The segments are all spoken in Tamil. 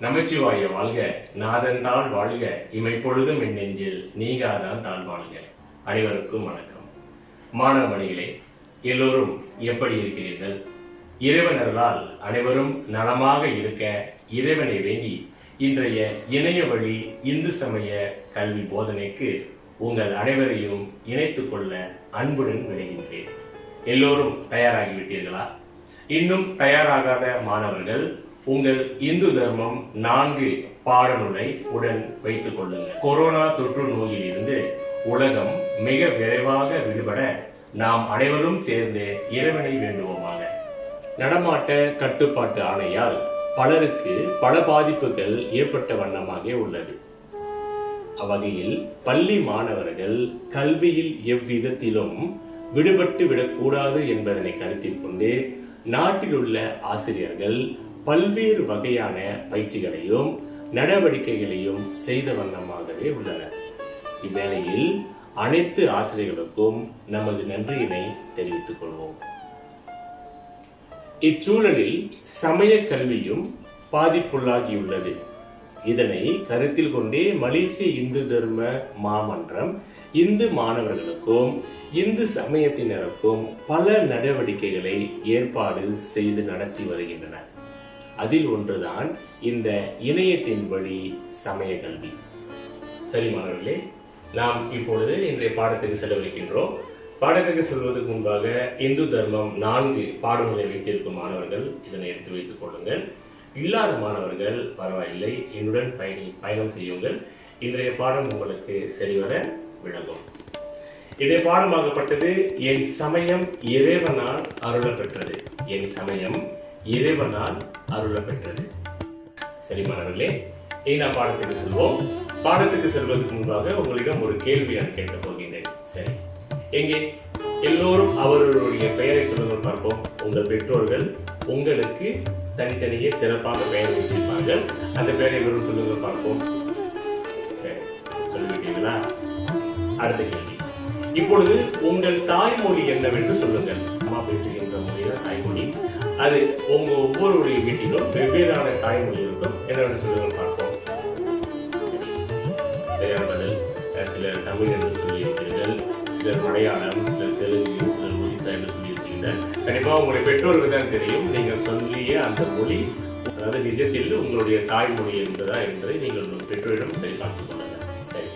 நமச்சிவாய வாழ்க, நாதன் தாழ் வாழ்க, இமைப்பொழுதும் என் நெஞ்சில் நீங்காதான் தாழ் வாழ்க. அனைவருக்கும் வணக்கம். மாணவ மணிகளே, எல்லோரும் எப்படி இருக்கிறீர்கள்? இறைவனர்களால் அனைவரும் நலமாக இருக்க இறைவனை வேண்டி இன்றைய இணைய வழி இந்து சமய கல்வி போதனைக்கு உங்கள் அனைவரையும் இணைத்துக் கொள்ள அன்புடன் விளைகின்றேன். எல்லோரும் தயாராகிவிட்டீர்களா? இன்னும் தயாராகாத மாணவர்கள் உங்கள் இந்து தர்மம் 4 பாடநூலை உடன் வைத்துக் கொள்ளுங்கள். கொரோனா தொற்று நோயில் இருந்து உலகம் மிக விரைவாக விடுபட நாம் அனைவரும் சேர்ந்து இறைவனை வேண்டுவோமாக. நடமாட்ட கட்டுப்பாட்டு ஆணையால் பலருக்கு பல பாதிப்புகள் ஏற்பட்ட வண்ணமாக உள்ளது. அவ்வகையில் பள்ளி மாணவர்கள் கல்வியில் எவ்விதத்திலும் விடுபட்டு விடக்கூடாது என்பதனை கருத்தில் கொண்டு நாட்டில் உள்ள ஆசிரியர்கள் பல்வேறு வகையான பயிற்சிகளையும் நடவடிக்கைகளையும் செய்த வண்ணமாகவே உள்ளனர். இவ்வேளையில் அனைத்து ஆசிரியர்களுக்கும் நமது நன்றியினை தெரிவித்துக் கொள்வோம். இச்சூழலில் சமய கல்வியும் பாதிப்புள்ளாகியுள்ளது. இதனை கருத்தில் கொண்டே மலேசிய இந்து தர்ம மாமன்றம் இந்து மாணவர்களுக்கும் இந்து சமயத்தினருக்கும் பல நடவடிக்கைகளை ஏற்பாடு செய்து நடத்தி வருகின்றனர். அதில் ஒன்றுதான் இந்த இணையத்தின் வழி சமய கல்வி. சரி மாணவர்களே, நாம் இப்பொழுது இன்றைய பாடத்துக்கு செலவழிக்கின்றோம். பாடத்துக்கு செல்வதற்கு முன்பாக இந்து தர்மம் 4 பாடநூலை வைத்திருக்கும் மாணவர்கள் இதனை எடுத்து வைத்துக் கொள்ளுங்கள். இல்லாத மாணவர்கள் பரவாயில்லை, என்னுடன் பயணம் செய்யுங்கள். இன்றைய பாடம் உங்களுக்கு சரிவர விளங்கும். இன்றைய பாடமாகப்பட்டது என் சமயம் இறைவனால் அருள பெற்றது. என் சமயம் இறைவனால் அருள பெற்றது. சரி மாணவர்களே, இனி நாம் பாடத்துக்கு செல்வோம். பாடத்துக்கு செல்வதற்கு முன்பாக உங்களிடம் ஒரு கேள்வி நான் கேட்கப் போகின்றேன். சரி, எங்கே எல்லோரும் அவர்களுடைய பெயரை சொல்லுங்கள் பார்ப்போம். உங்கள் பெற்றோர்கள் உங்களுக்கு தனித்தனியே சிறப்பாக பெயர் வைத்திருப்பார்கள். அந்த பெயரை எல்லோரும் சொல்லுங்கள் பார்ப்போம். சரி, சொல்லிவிட்டீங்களா? அடுத்த கேள்வி, இப்பொழுது உங்கள் தாய்மொழி என்னவென்று சொல்லுங்கள். அம்மா பேசுகின்ற மொழிதான் தாய்மொழி. அது உங்க ஒவ்வொருடைய வீட்டிலும் வெவ்வேறான தாய்மொழி இருக்கும். என்னவென்று சொல்லுங்கள் பார்ப்போம். சரியான பதில். சிலர் தமிழ் என்று சொல்லியிருக்கிறீர்கள், சிலர் மலையாளம், சிலர் தெலுங்கு, சிலர் ஒரிசா என்று சொல்லியிருக்கிறீர்கள். கண்டிப்பாக உங்களுடைய பெற்றோருக்கு தான் தெரியும் நீங்கள் சொல்லிய அந்த மொழி, அதாவது நிஜத்தில் உங்களுடைய தாய்மொழி என்பதா என்பதை நீங்கள் உங்கள் பெற்றோரிடம் சரி பார்த்துக் கொள்ளுங்கள். சரி,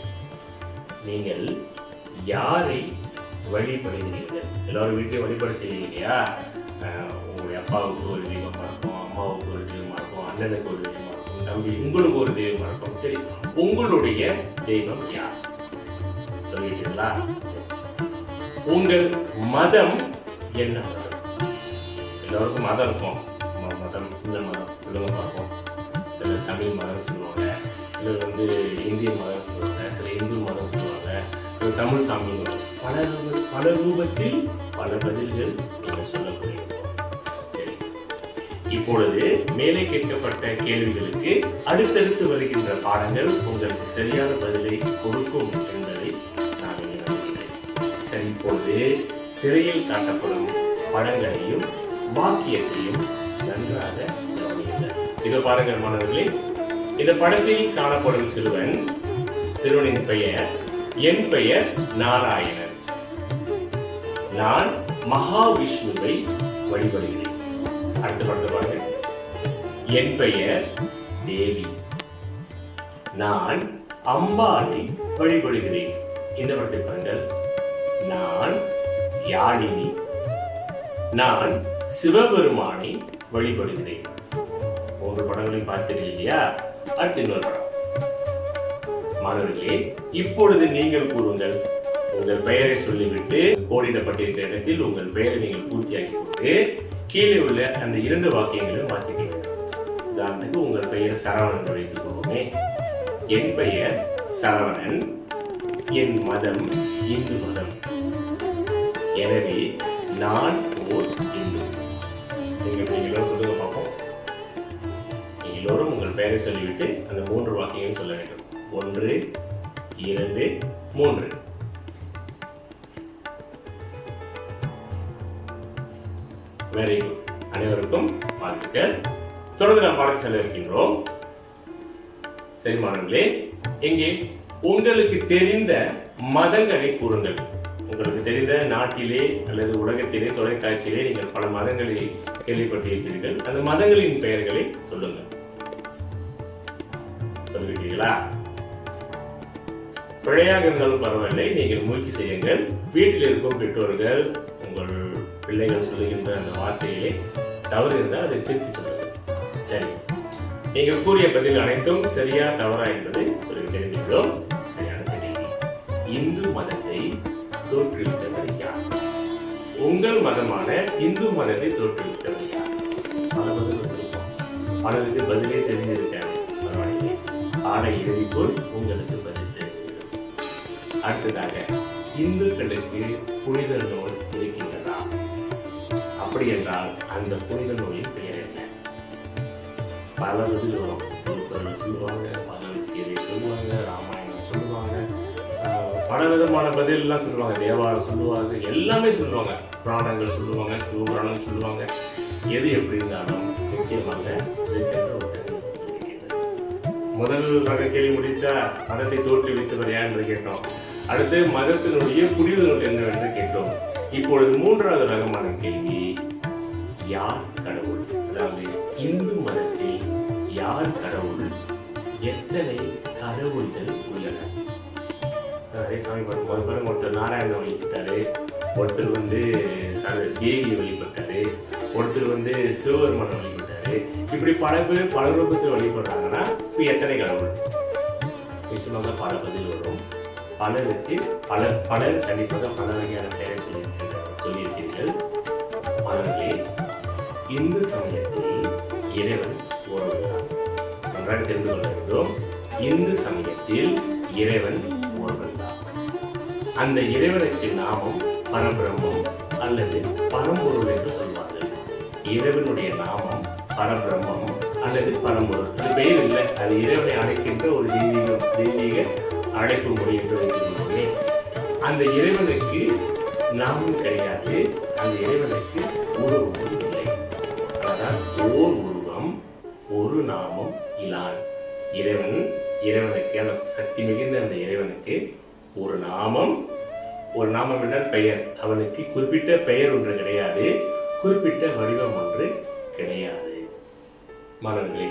நீங்கள் யாரை வழிபடுகிறீர்கள்? எல்லாரும் வீட்டையும் வழிபாடு செய்வீங்க இல்லையா? உங்களுடைய அப்பாவுக்கு ஒரு தெய்வமா இருக்கும், அம்மாவுக்கு ஒரு தெய்வமா இருக்கும், அண்ணனுக்கு ஒரு தெய்வமா இருக்கும், தம்பி உங்களுக்கு ஒரு தெய்வமா இருக்கும். சரி, உங்களுடைய தெய்வம் யார்? சொல்லிட்டீங்களா? உங்கள் மதம் என்ன மதம்? எல்லாருக்கும் மதம் இருக்கும். மதம், இந்த மதம் சொல்லுங்க பார்ப்போம். சிலர் தமிழ் மதம் சொல்லுவாங்க, சிலர் இந்திய மதம் சொல்லுவாங்க, சில இந்து மதம் சொல்லுவாங்க, தமிழ் சாமி. பல ரூபத்தில் பல பதில்கள் நீங்கள் சொல்லக்கூடிய. சரி, இப்பொழுது மேலே கேட்கப்பட்ட கேள்விகளுக்கு அடுத்தடுத்து வருகின்ற பாடங்கள் உங்களுக்கு சரியான பதிலை கொடுக்கும் என்பதை நான் நம்புகிறேன். சரி, இப்பொழுது திரையில் காட்டப்படும் படங்களையும் வாக்கியத்தையும் நன்றாக கவனியுங்கள். இதோ பாருங்கள் மாணவர்களே, இந்த படத்தில் காணப்படும் சிறுவனின் பெயர், என் பெயர் நாராயணன். நான் மகாவிஷ்ணுவை வழிபடுகிறேன். அடுத்த படத்தை பாருங்கள். என் பெயர் தேவி. நான் அம்பாளை வழிபடுகிறேன். இந்த படத்தை பாருங்கள். நான் யாழினி. நான் சிவபெருமானை வழிபடுகிறேன். 3 படங்களையும் பார்த்தீர்கள் இல்லையா? அடுத்த இன்னொரு படம். மாணவர்களே, இப்பொழுது நீங்கள் கூறுங்கள். உங்கள் பெயரை சொல்லிவிட்டு கோடிடப்பட்டிருக்கிற இடத்தில் உங்கள் பெயரை நீங்கள் பூர்த்தியாக்கி கொண்டு கீழே உள்ள அந்த 2 வாக்கியங்களும் வாசிக்க வேண்டும். உதாரணத்துக்கு உங்கள் பெயர் சரவணன் வைத்துக் கொள்வோமே. என் பெயர் சரவணன். என் மதம் இந்து மதம். எனவே நான் ஓர் இந்து. நீங்களும் சொல்லுங்க பார்ப்போம். எல்லோரும் உங்கள் பெயரை சொல்லிவிட்டு அந்த 3 வாக்கியங்களும் சொல்ல வேண்டும். 1, 2, 3. Very good. அனைவருக்கும் வாழ்த்துக்கள். தொடர்ந்து நாம் பாடத்தில் செல்ல இருக்கின்றோம். சரி மாணவர்களே, எங்கே உங்களுக்கு தெரிந்த மதங்களை கூறுங்கள். உங்களுக்கு தெரிந்த நாட்டிலே அல்லது உலகத்திலே தொலைக்காட்சியிலே நீங்கள் பல மதங்களை கேள்விப்பட்டிருக்கிறீர்கள். அந்த மதங்களின் பெயர்களை சொல்லுங்கள். சொல்லிருக்கீங்களா? பிழையாக இருந்தாலும் பரவாயில்லை, நீங்கள் முயற்சி செய்யுங்கள். வீட்டில் இருக்கும் பெற்றோர்கள் உங்கள் பிள்ளைகள் சொல்லுகின்ற அந்த வார்த்தையிலே தவறு இருந்தால் அதை திருப்பி சொல்லுங்கள். சரி, நீங்கள் கூறிய பதில் அனைத்தும் சரியா தவறா என்பதை உங்களுக்கு தெரிந்துள்ளோம். சரியான கேள்வி. இந்து மதத்தை தோற்றுவித்தவர் யார்? உங்கள் மதமான இந்து மதத்தை தோற்றுவித்தவர் யார்? பல பதில் வந்திருக்கும். பலருக்கு பதிலே தெரிஞ்சிருக்காரு. பரவாயில்லை, ஆட இறுதிக்குள் உங்களுக்கு பதில் தெரிஞ்சிருக்கும். அடுத்ததாக, இந்துக்களுக்கு புனித நூல் இருக்கின்றதா? அப்படி என்றால் அந்த புனித நூலின் பெயர் என்ன? பல பதில் வரும். திருக்குறள் சொல்லுவாங்க, பகவத்கீதை சொல்லுவாங்க, ராமாயணம் சொல்லுவாங்க, பல விதமான பதில் எல்லாம் சொல்லுவாங்க, தேவாரம் சொல்லுவாங்க, எல்லாமே சொல்லுவாங்க, புராணங்கள் சொல்லுவாங்க, சிவபுராணம் சொல்லுவாங்க. எது எப்படி இருந்தாலும் நிச்சயமாக முதல் வகை கேள்வி முடிச்சா மதத்தை தோற்றுவித்தவர் யார் என்று கேட்டோம். அடுத்து மதத்தினுடைய புனித நூல் என்னவென்று கேட்டோம். இப்பொழுது மூன்றாவது ரகமான கேள்வி, யார் கடவுள்? அதாவது இந்து மதத்தில் யார் கடவுள்? எத்தனை கடவுள்கள் உள்ளன? சாமி பாருங்க, ஒருத்தர் நாராயண வழிபட்டாரு, ஒருத்தர் தேவியை வழிபட்டாரு, ஒருத்தர் சிவபெருமான வழிபட்டாரு. இப்படி பல பேர் பல ரூபத்தில் வழிபடுறாங்கன்னா இப்ப எத்தனை கடவுள்? நிச்சயமாக பல பதில் வரும். பலருக்கு பலர் கண்டிப்பாக பல வகையான பெயரை சொல்லியிருக்கிறீர்கள். மாணவர்களே, இந்து சமயத்தில் இறைவன் ஒருவன். நன்றாக தெரிந்து கொள்ள வேண்டும். இந்து சமயத்தில் இறைவன் ஒருவன். அந்த இறைவனுக்கு நாமம் பரபிரம்மம் அல்லது பரம்பொருள் என்று சொல்வார்கள். இறைவனுடைய நாமம் பரபிரம்மம் அல்லது பரம்பொருள். அது பெயர் இல்லை, அது இறைவனை அழைக்கின்ற ஒரு தெய்வீக அழைப்பு முறை என்று வைத்துக்கொள்வோமே. அந்த இறைவனுக்கு நாமம் கிடையாது, அந்த இறைவனுக்கு உருவம் இல்லை. ஆனால் ஓர் உருவம் ஒரு நாமம் இலான். இறைவனுக்கு அந்த சக்தி மிகுந்த அந்த இறைவனுக்கு ஒரு நாமம் என்றால் பெயர். அவனுக்கு குறிப்பிட்ட பெயர் ஒன்று கிடையாது, குறிப்பிட்ட வடிவம் ஒன்று கிடையாது. மாணவர்களே,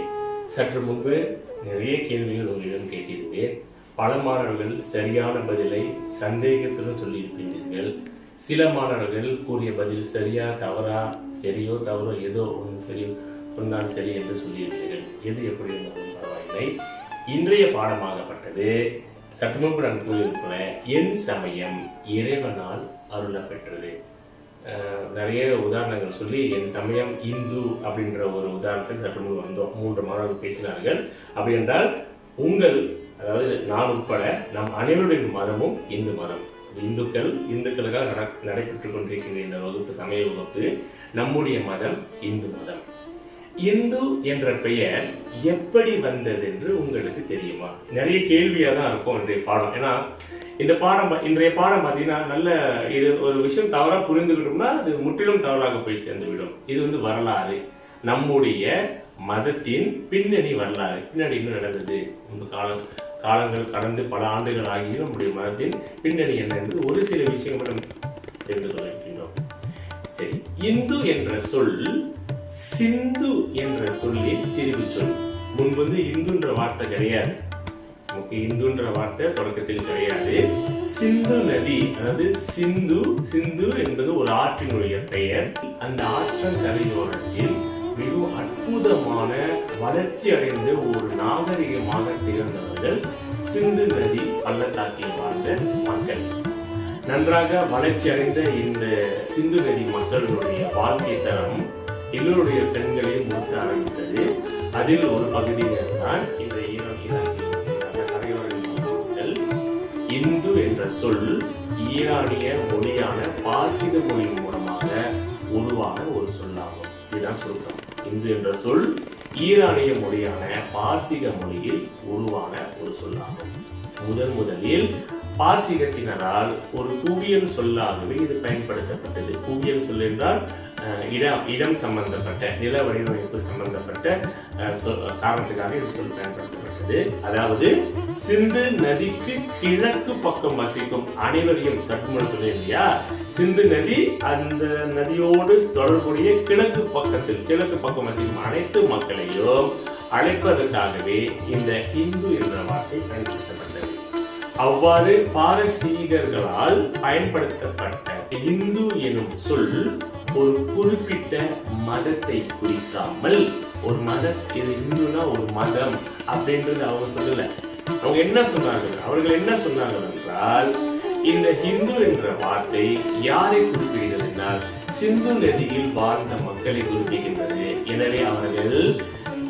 சற்று முன்பு நிறைய கேள்விகள் உங்களிடம் கேட்டிருந்தேன். பல மாணவர்கள் சரியான பதிலை சந்தேகத்துடன் சொல்லியிருப்பீர்கள். சில மாணவர்கள் கூறிய பதில் சரியா தவறா, சரியோ தவறோ ஏதோ ஒன்று சரி சொன்னால் சரி என்று சொல்லியிருக்கிறீர்கள். எது எப்படி இருந்தாலும் பரவாயில்லை. இன்றைய பாடமாகப்பட்டது சற்று முன்பு நான் கூறியிருக்கிற என் சமயம் இறைவனால் அருள பெற்றது. நிறைய உதாரணங்கள் சொல்லி என் சமயம் இந்து அப்படின்ற ஒரு உதாரணத்துக்கு சற்று முன்பு வந்தோம். 3 மாணவர்கள் பேசினார்கள். அப்படி என்றால் அதாவது நான் உட்பட நம் அனைவருடைய மதமும் இந்து மதம். இந்துக்களுக்காக நடைபெற்றுக் கொண்டிருக்கின்ற இந்த வகுப்பு, சமய வகுப்பு, நம்முடைய மதம் இந்து மதம். இந்து என்ற பெயர் எப்படி வந்தது என்று உங்களுக்கு தெரியுமா? நிறைய கேள்வியா தான் இருக்கும் இன்றைய பாடம். ஏன்னா இன்றைய பாடம் பார்த்தீங்கன்னா நல்ல இது ஒரு விஷயம் தவறா புரிந்துகிட்டோம்னா அது முற்றிலும் தவறாக போய் சேர்ந்துவிடும். இது வரலாறு, நம்முடைய மதத்தின் பின்னணி வரலாறு. பின்னாடி என்ன நடந்தது, காலங்கள் கடந்து பல ஆண்டுகள் ஆகியும் நம்முடைய மதத்தின் பின்னணி என்ன என்று ஒரு சில விஷயங்கள் நம்ம தெரிந்து கொள்ள இருக்கின்றோம். சரி, இந்து என்ற சொல் சிந்து என்ற சொல்லின் திரிவு சொல். முன்பு இந்துன்ற வார்த்தை கிடையாது. இந்துன்ற வார்த்தை தொடக்கத்தில் கிடையாது. சிந்து நதி, அதாவது சிந்து என்பது ஒரு ஆற்றினுடைய பெயர். அந்த ஆற்றல் கரையோரத்தில் மிகவும் அற்புதமான வளர்ச்சி அடைந்த ஒரு நாகரிகமாக திகழ்ந்தவர்கள் சிந்து நதி பள்ளத்தாக்கில் வாழ்ந்த மக்கள். நன்றாக வளர்ச்சி அடைந்த இந்த சிந்து நதி மக்களுடைய வாழ்க்கை தரம் எல்லோருடைய பெண்களையும் ஊட்ட ஆரம்பித்தது. அதில் ஒரு பகுதியினர் தான் இந்த கரையோர மக்கள். இந்து என்ற சொல் ஈரானிய மொழியான பார்சிக மொழி மூலமாக உருவான ஒரு சொல்லாகும். இதுதான் சுருக்கம். இந்து என்ற சொல் ஈரானிய மொழியான பார்சிக மொழியில் உருவான ஒரு சொல்லாகும். முதலில் பார்சிகத்தினரால் ஒரு குவியல் சொல்லாகவே இது பயன்படுத்தப்பட்டது. குவியல் சொல் என்றால் இடம் சம்பந்தப்பட்ட நில வடிவமைப்பு சம்பந்தப்பட்ட காரணத்துக்காக இது சொல் பயன்படுத்தப்பட்டது. அதாவது சிந்து நதிக்கு கிழக்கு பக்கம் வசிக்கும் அனைவரையும் சற்று சொல்ல இல்லையா, சிந்து நதி அந்த நதியோடு தொடர்புடைய கிழக்கு பக்கம் வசிக்கும் அனைத்து மக்களையும் அழைப்பதற்காகவே இந்த இந்து என்ற வார்த்தை பயன்படுத்தப்பட்டது. அவ்வாறு பாரசீகர்களால் பயன்படுத்தப்பட்ட இந்து எனும் சொல் ஒரு குறிப்பிட்ட மதத்தை குறிக்காமல், ஒரு மதம் இது இந்துனா ஒரு மதம் அப்படின்றது அவங்க சொல்லல. அவங்க என்ன சொன்னார்கள், அவர்கள் என்ன சொன்னார்கள் என்றால், இந்த ஹிந்து என்ற வார்த்தை யாரை குறிப்பிடுகிறது என்றால் சிந்து நதியில் வாழ்ந்த மக்களை குறிப்பிடுகின்றது. எனவே அவர்கள்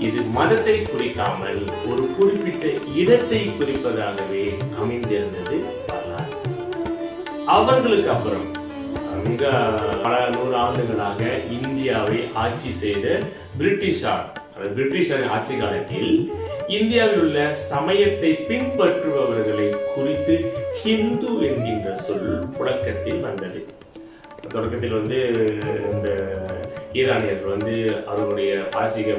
இது மதத்தை குறிக்காமல் ஒரு குறிப்பிட்ட இடத்தை குறிப்பதாகவே அமைந்திருந்தது வரலாறு. அவர்களுக்கு அப்புறம் மிக பல 100 ஆண்டுகளாக இந்தியாவை ஆட்சி செய்த பிரிட்டிஷார் ஆட்சி காலத்தில் இந்தியாவில் உள்ள சமயத்தை பின்பற்றுபவர்களை குறித்து ஹிந்து என்கின்ற சொல் புழக்கத்தில் வந்தது. தொடக்கத்தில் இந்த ஈரானியர்கள் அவர்களுடைய பாரசீக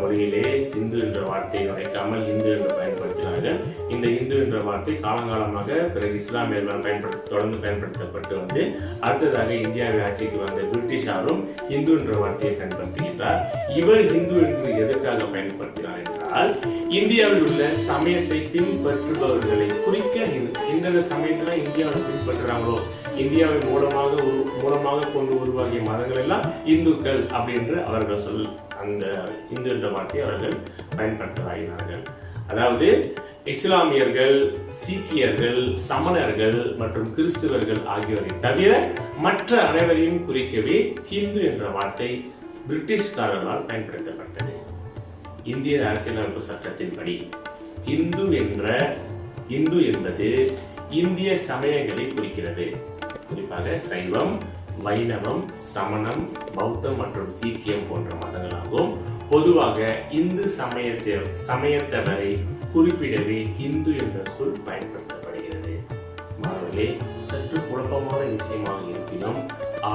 மொழியிலே சிந்து என்ற வார்த்தையை நுழைக்காமல் இந்து என்று பயன்படுத்தினார்கள். இந்த இந்து என்ற வார்த்தை காலங்காலமாக பிறகு இஸ்லாமியர்களால் தொடர்ந்து பயன்படுத்தப்பட்டு அடுத்ததாக இந்தியாவை ஆட்சிக்கு வந்த பிரிட்டிஷாரும் இந்து என்ற வார்த்தையை பயன்படுத்துகின்றார். இவர் இந்து என்று எதற்காக பயன்படுத்தினார் என்றால், இந்தியாவில் உள்ள சமயத்தை பின்பற்றுபவர்களை குறிக்க எந்தெந்த சமயத்துல இந்தியாவில் பின்பற்றுறாங்களோ, இந்தியாவின் மூலமாக கொண்டு உருவாகிய மதங்கள் எல்லாம் இந்துக்கள் அப்படின்று அவர்கள் அந்த இந்து என்ற வார்த்தையை அவர்கள் பயன்படுத்தலாயினார்கள். அதாவது இஸ்லாமியர்கள், சீக்கியர்கள், சமணர்கள் மற்றும் கிறிஸ்துவர்கள் ஆகியோரை தவிர மற்ற அனைவரையும் குறிக்கவே ஹிந்து என்ற வார்த்தை பிரிட்டிஷ்காரர்களால் பயன்படுத்தப்பட்டது. இந்திய அரசியலமைப்பு சட்டத்தின்படி இந்து என்பது இந்திய சமயங்களை குறிக்கிறது. குறிப்பாக சைவம், வைணவம், சமணம், பௌத்தம் மற்றும் சீக்கியம் போன்ற மதங்களாகும். பொதுவாக இந்து சமயத்தவரை குறிப்பிடவே இந்து என்ற சொல் பயன்படுத்தப்படுகிறது. மாணவர்களே, சற்று குழப்பமான விஷயமாக இருப்பினும்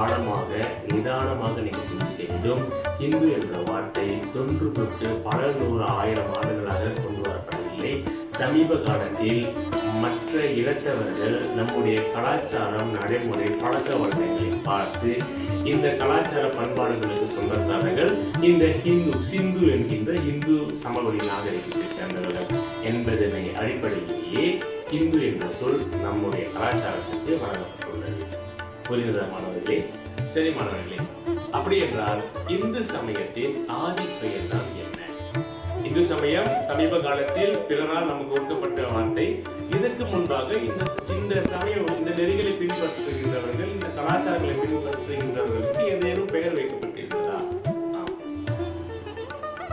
ஆழமாக நிதானமாக நீங்கள் சிந்திக்க வேண்டும். இந்து என்ற வார்த்தை தொன்று தொட்டு பல 100,000 ஆண்டுகளாக கொண்டு வரப்படவில்லை. சமீப காலத்தில் மற்ற இனத்தவர்கள் நம்முடைய கலாச்சாரம், நடைமுறை, பழக்க வழக்கங்களை பார்த்து இந்த கலாச்சார பண்பாடுகளுக்கு சொந்தக்காரர்கள் இந்த சிந்து என்கின்ற இந்து சமவெளி நாகரிகத்தை சேர்ந்தவர்கள் என்பதனை அடிப்படையிலேயே இந்து என்ற சொல் நம்முடைய கலாச்சாரத்துக்கு வழங்கப்பட்டுள்ளது. புரிகிறதா மாணவர்களே? சரி மாணவர்களே, அப்படி என்றால் இந்து சமயத்தின் ஆதி பெயர் தான் என்ன? இந்து சமயம் சமீப காலத்தில் பிறரால் நமக்கு கொடுக்கப்பட்ட வார்த்தை. இதற்கு முன்பாக இந்த சமயம், இந்த நெறிகளை பின்பற்றுகின்றவர்கள், இந்த கலாச்சாரங்களை பின்பற்றுகின்றவர்களுக்கு ஏதேனும் பெயர் வைக்கப்பட்டிருக்கிறதா?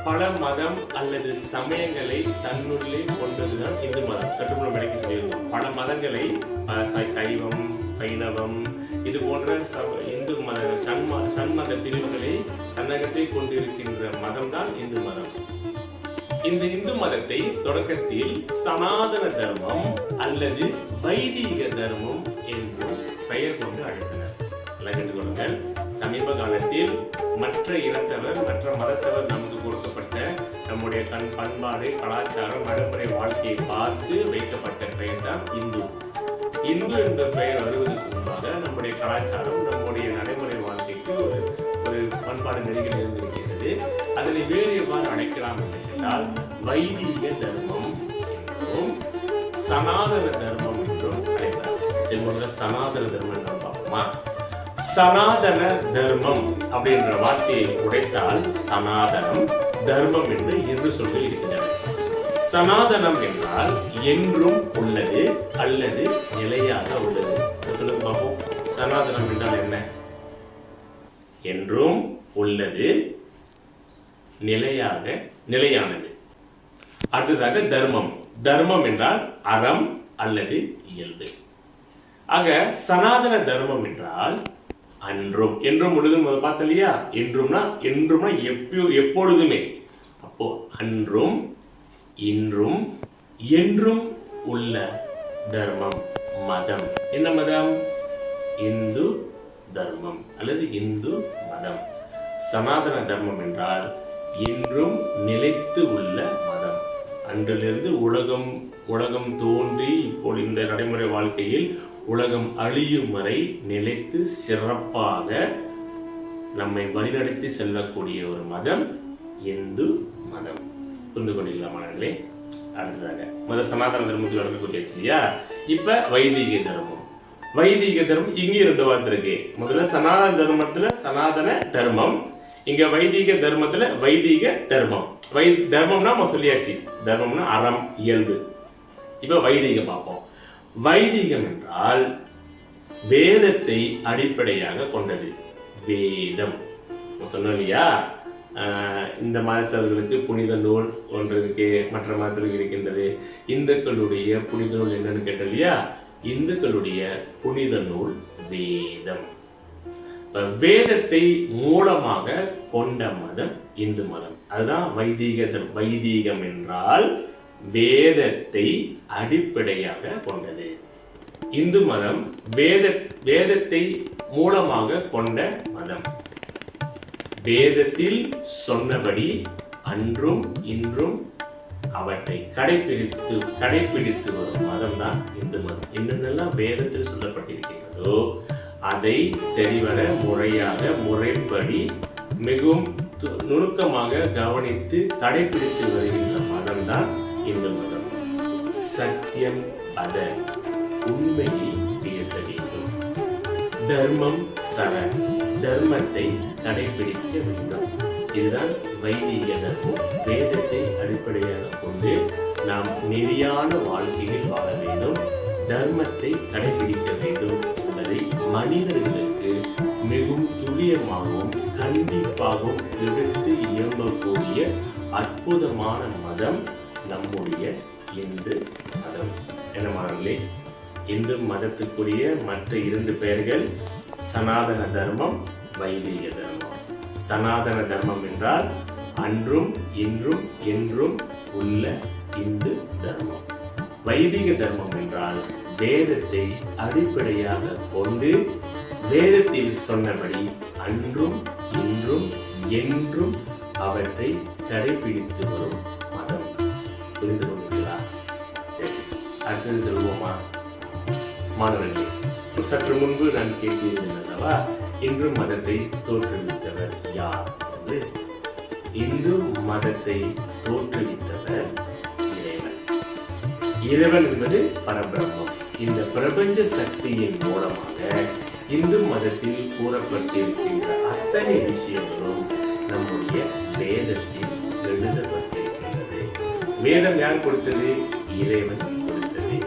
பல மதம் அல்லது சமயங்களை தன்னுள்ளே கொண்டதுதான் இந்து மதம். சற்று முன் விளக்கி சொல்லியிருந்தோம். பல மதங்களை சைவம், வைணவம் இது போன்ற இந்து மத சண்மத பிரிவுகளை தன்னகத்தை கொண்டிருக்கின்ற மதம் தான் இந்து மதம். இந்த இந்து மதத்தை தொடக்கத்தில் சனாதன தர்மம் அல்லது வைதீக தர்மம் என்றும் பெயர் கொண்டு அழைத்தனர். கேட்டுக்கொள்ளுங்கள். சமீப காலத்தில் மற்ற இனத்தவர், மற்ற மதத்தவர் நமக்கு கொடுக்கப்பட்ட நம்முடைய பண்பாடு, கலாச்சாரம், நடைமுறை வாழ்க்கையை பார்த்து வைக்கப்பட்ட பெயர் தான் இந்து. இந்து என்ற பெயர் வருவதற்கு முன்பாக நம்முடைய கலாச்சாரம், நம்முடைய நடைமுறை வாழ்க்கைக்கு ஒரு பண்பாடு நெறிகள் இருந்திருக்கிறது. அதனை வேறு எவ்வாறு அழைக்கலாம் என்று கேட்டால் வைதீக தர்மம் என்றும் சனாதன தர்மம் என்றும் அழைத்தார். சரி, சனாதன தர்மம் என்று பார்ப்போமா? சனாதன தர்மம் அப்படின்ற வார்த்தையை உடைத்தால் சனாதனம், தர்மம் என்று 2 சொல்கள் இருக்கின்றன. சனாதனம் என்றால் என்றும் உள்ளது அல்லது நிலையாக உள்ளது. சொல்லுங்க பார்ப்போம். சனாதனம் என்றால் என்ன? என்றும் உள்ளது, நிலையானது. அடுத்ததாக தர்மம். தர்மம் என்றால் அறம் அல்லது இயல்பு. ஆக சனாதன தர்மம் என்றால் அன்றும் என்றும் உள்ளது. பார்த்தோம் இல்லையா? என்றும்னா எப்பொழுதுமே. அப்போ அன்றும் இன்றும் என்றும் உள்ள தர்மம், மதம். என்ன மதம்? இந்து தர்மம் அல்லது இந்து மதம். சனாதன தர்மம் என்றால் இன்றும் நிலைத்து உள்ள மதம். அன்றிலிருந்து உலகம் தோன்றி இப்போ இந்த நடைமுறை வாழ்க்கையில் உலகம் அழியும் வரை நிலைத்து சிறப்பாக நம்மை வழிநடத்தி செல்லக்கூடிய ஒரு மதம் இந்து மதம். புரிந்து கொண்டீங்களா மாணவர்களே? அடுத்ததாக சனாதன தர்மத்தில் வளர்க்கக்கூடியாச்சு இல்லையா? இப்ப வைதிக தர்மம். வைதிக தர்மம் இங்கே 2 வார்த்தை இருக்கு. முதல்ல சனாதன தர்மத்துல சனாதன தர்மம், இங்க வைதிக தர்மத்துல வைதிக தர்மம். தர்மம்னா நம்ம சொல்லியாச்சு, தர்மம்னா அறம் இயல்பு. இப்ப வைதிகம் பார்ப்போம். வைதிகம் என்றால் வேதத்தை அடிப்படையாக கொண்டது. வேதம் சொன்னோம் இல்லையா? இந்த மதத்தவர்களுக்கு புனித நூல் ஒன்று இருக்கு, மற்ற மதத்திற்கு இருக்கின்றது. இந்துக்களுடைய புனித நூல் என்னன்னு கேட்டோம் இல்லையா? இந்துக்களுடைய புனித நூல் வேதம். வேதத்தை மூலமாக கொண்ட மதம் இந்து மதம். அதுதான் வைதீகம் என்றால் வேதத்தை அடிப்படையாக கொண்டது. இந்து மதம் வேதத்தை மூலமாக கொண்ட மதம். வேதத்தில் சொன்னபடி அன்றும் இன்றும் அவற்றை கடைபிடித்து வரும் மதம் தான் இந்து மதம். என்னென்னலாம் வேதத்தில் சொல்லப்பட்டிருக்கிறதோ அதை சரிவர முறையாக முறைப்படி மிகவும் நுணுக்கமாக கவனித்து கடைபிடித்து வருகின்ற மதம் தான் இந்து மதம். சத்தியம் அத உண்மையை பேச வேண்டும். தர்மம் சர தர்மத்தை கடைபிடிக்க வேண்டும். இதுதான் வைதிக தர்மம். வேதத்தை அடிப்படையாக கொண்டு நாம் நெறியான வாழ்க்கையில் வாழ வேண்டும், தர்மத்தை கடைபிடிக்க வேண்டும் என்பதை மனிதர்களுக்கு மிகவும் துல்லியமாகவும் கண்டிப்பாகவும் எடுத்து இயம்பக்கூடிய அற்புதமான மதம் நம்முடைய இந்து மதம். என்ன மாணவர்களே? இந்து மதத்துக்குரிய மற்ற 2 பெயர்கள் சனாதன தர்மம், வைதிக தர்மம். சனாதன தர்மம் என்றால் அன்றும் இன்றும் என்றும் உள்ள இந்து தர்மம். வைதிக தர்மம் என்றால் வேதத்தை அடிப்படையாக கொண்டு வேதத்தில் சொன்னபடி அன்றும் இன்றும் என்றும் அவற்றை கடைபிடித்து வரும் மதம். புரிந்து கொண்டீர்களா? சரி, அடுத்தது சொல்வோமா மாணவர்களே? சற்று முன்பு நான் கேட்டிருந்தேன் அல்லவா, இந்து மதத்தை தோற்றுவித்தவர் யார் என்று. இந்து மதத்தை தோற்றுவித்தவர் இறைவன். இறைவன் என்பது பரபிரம்மம். இந்த பிரபஞ்ச சக்தியின் மூலமாக இந்து மதத்தில் கூறப்பட்டிருக்கின்ற அத்தனை விஷயங்களும் நம்முடைய வேதத்தில் எழுதப்பட்டிருக்கின்றது. வேதம் யார் கொடுத்தது? இறைவன் கொடுத்தது.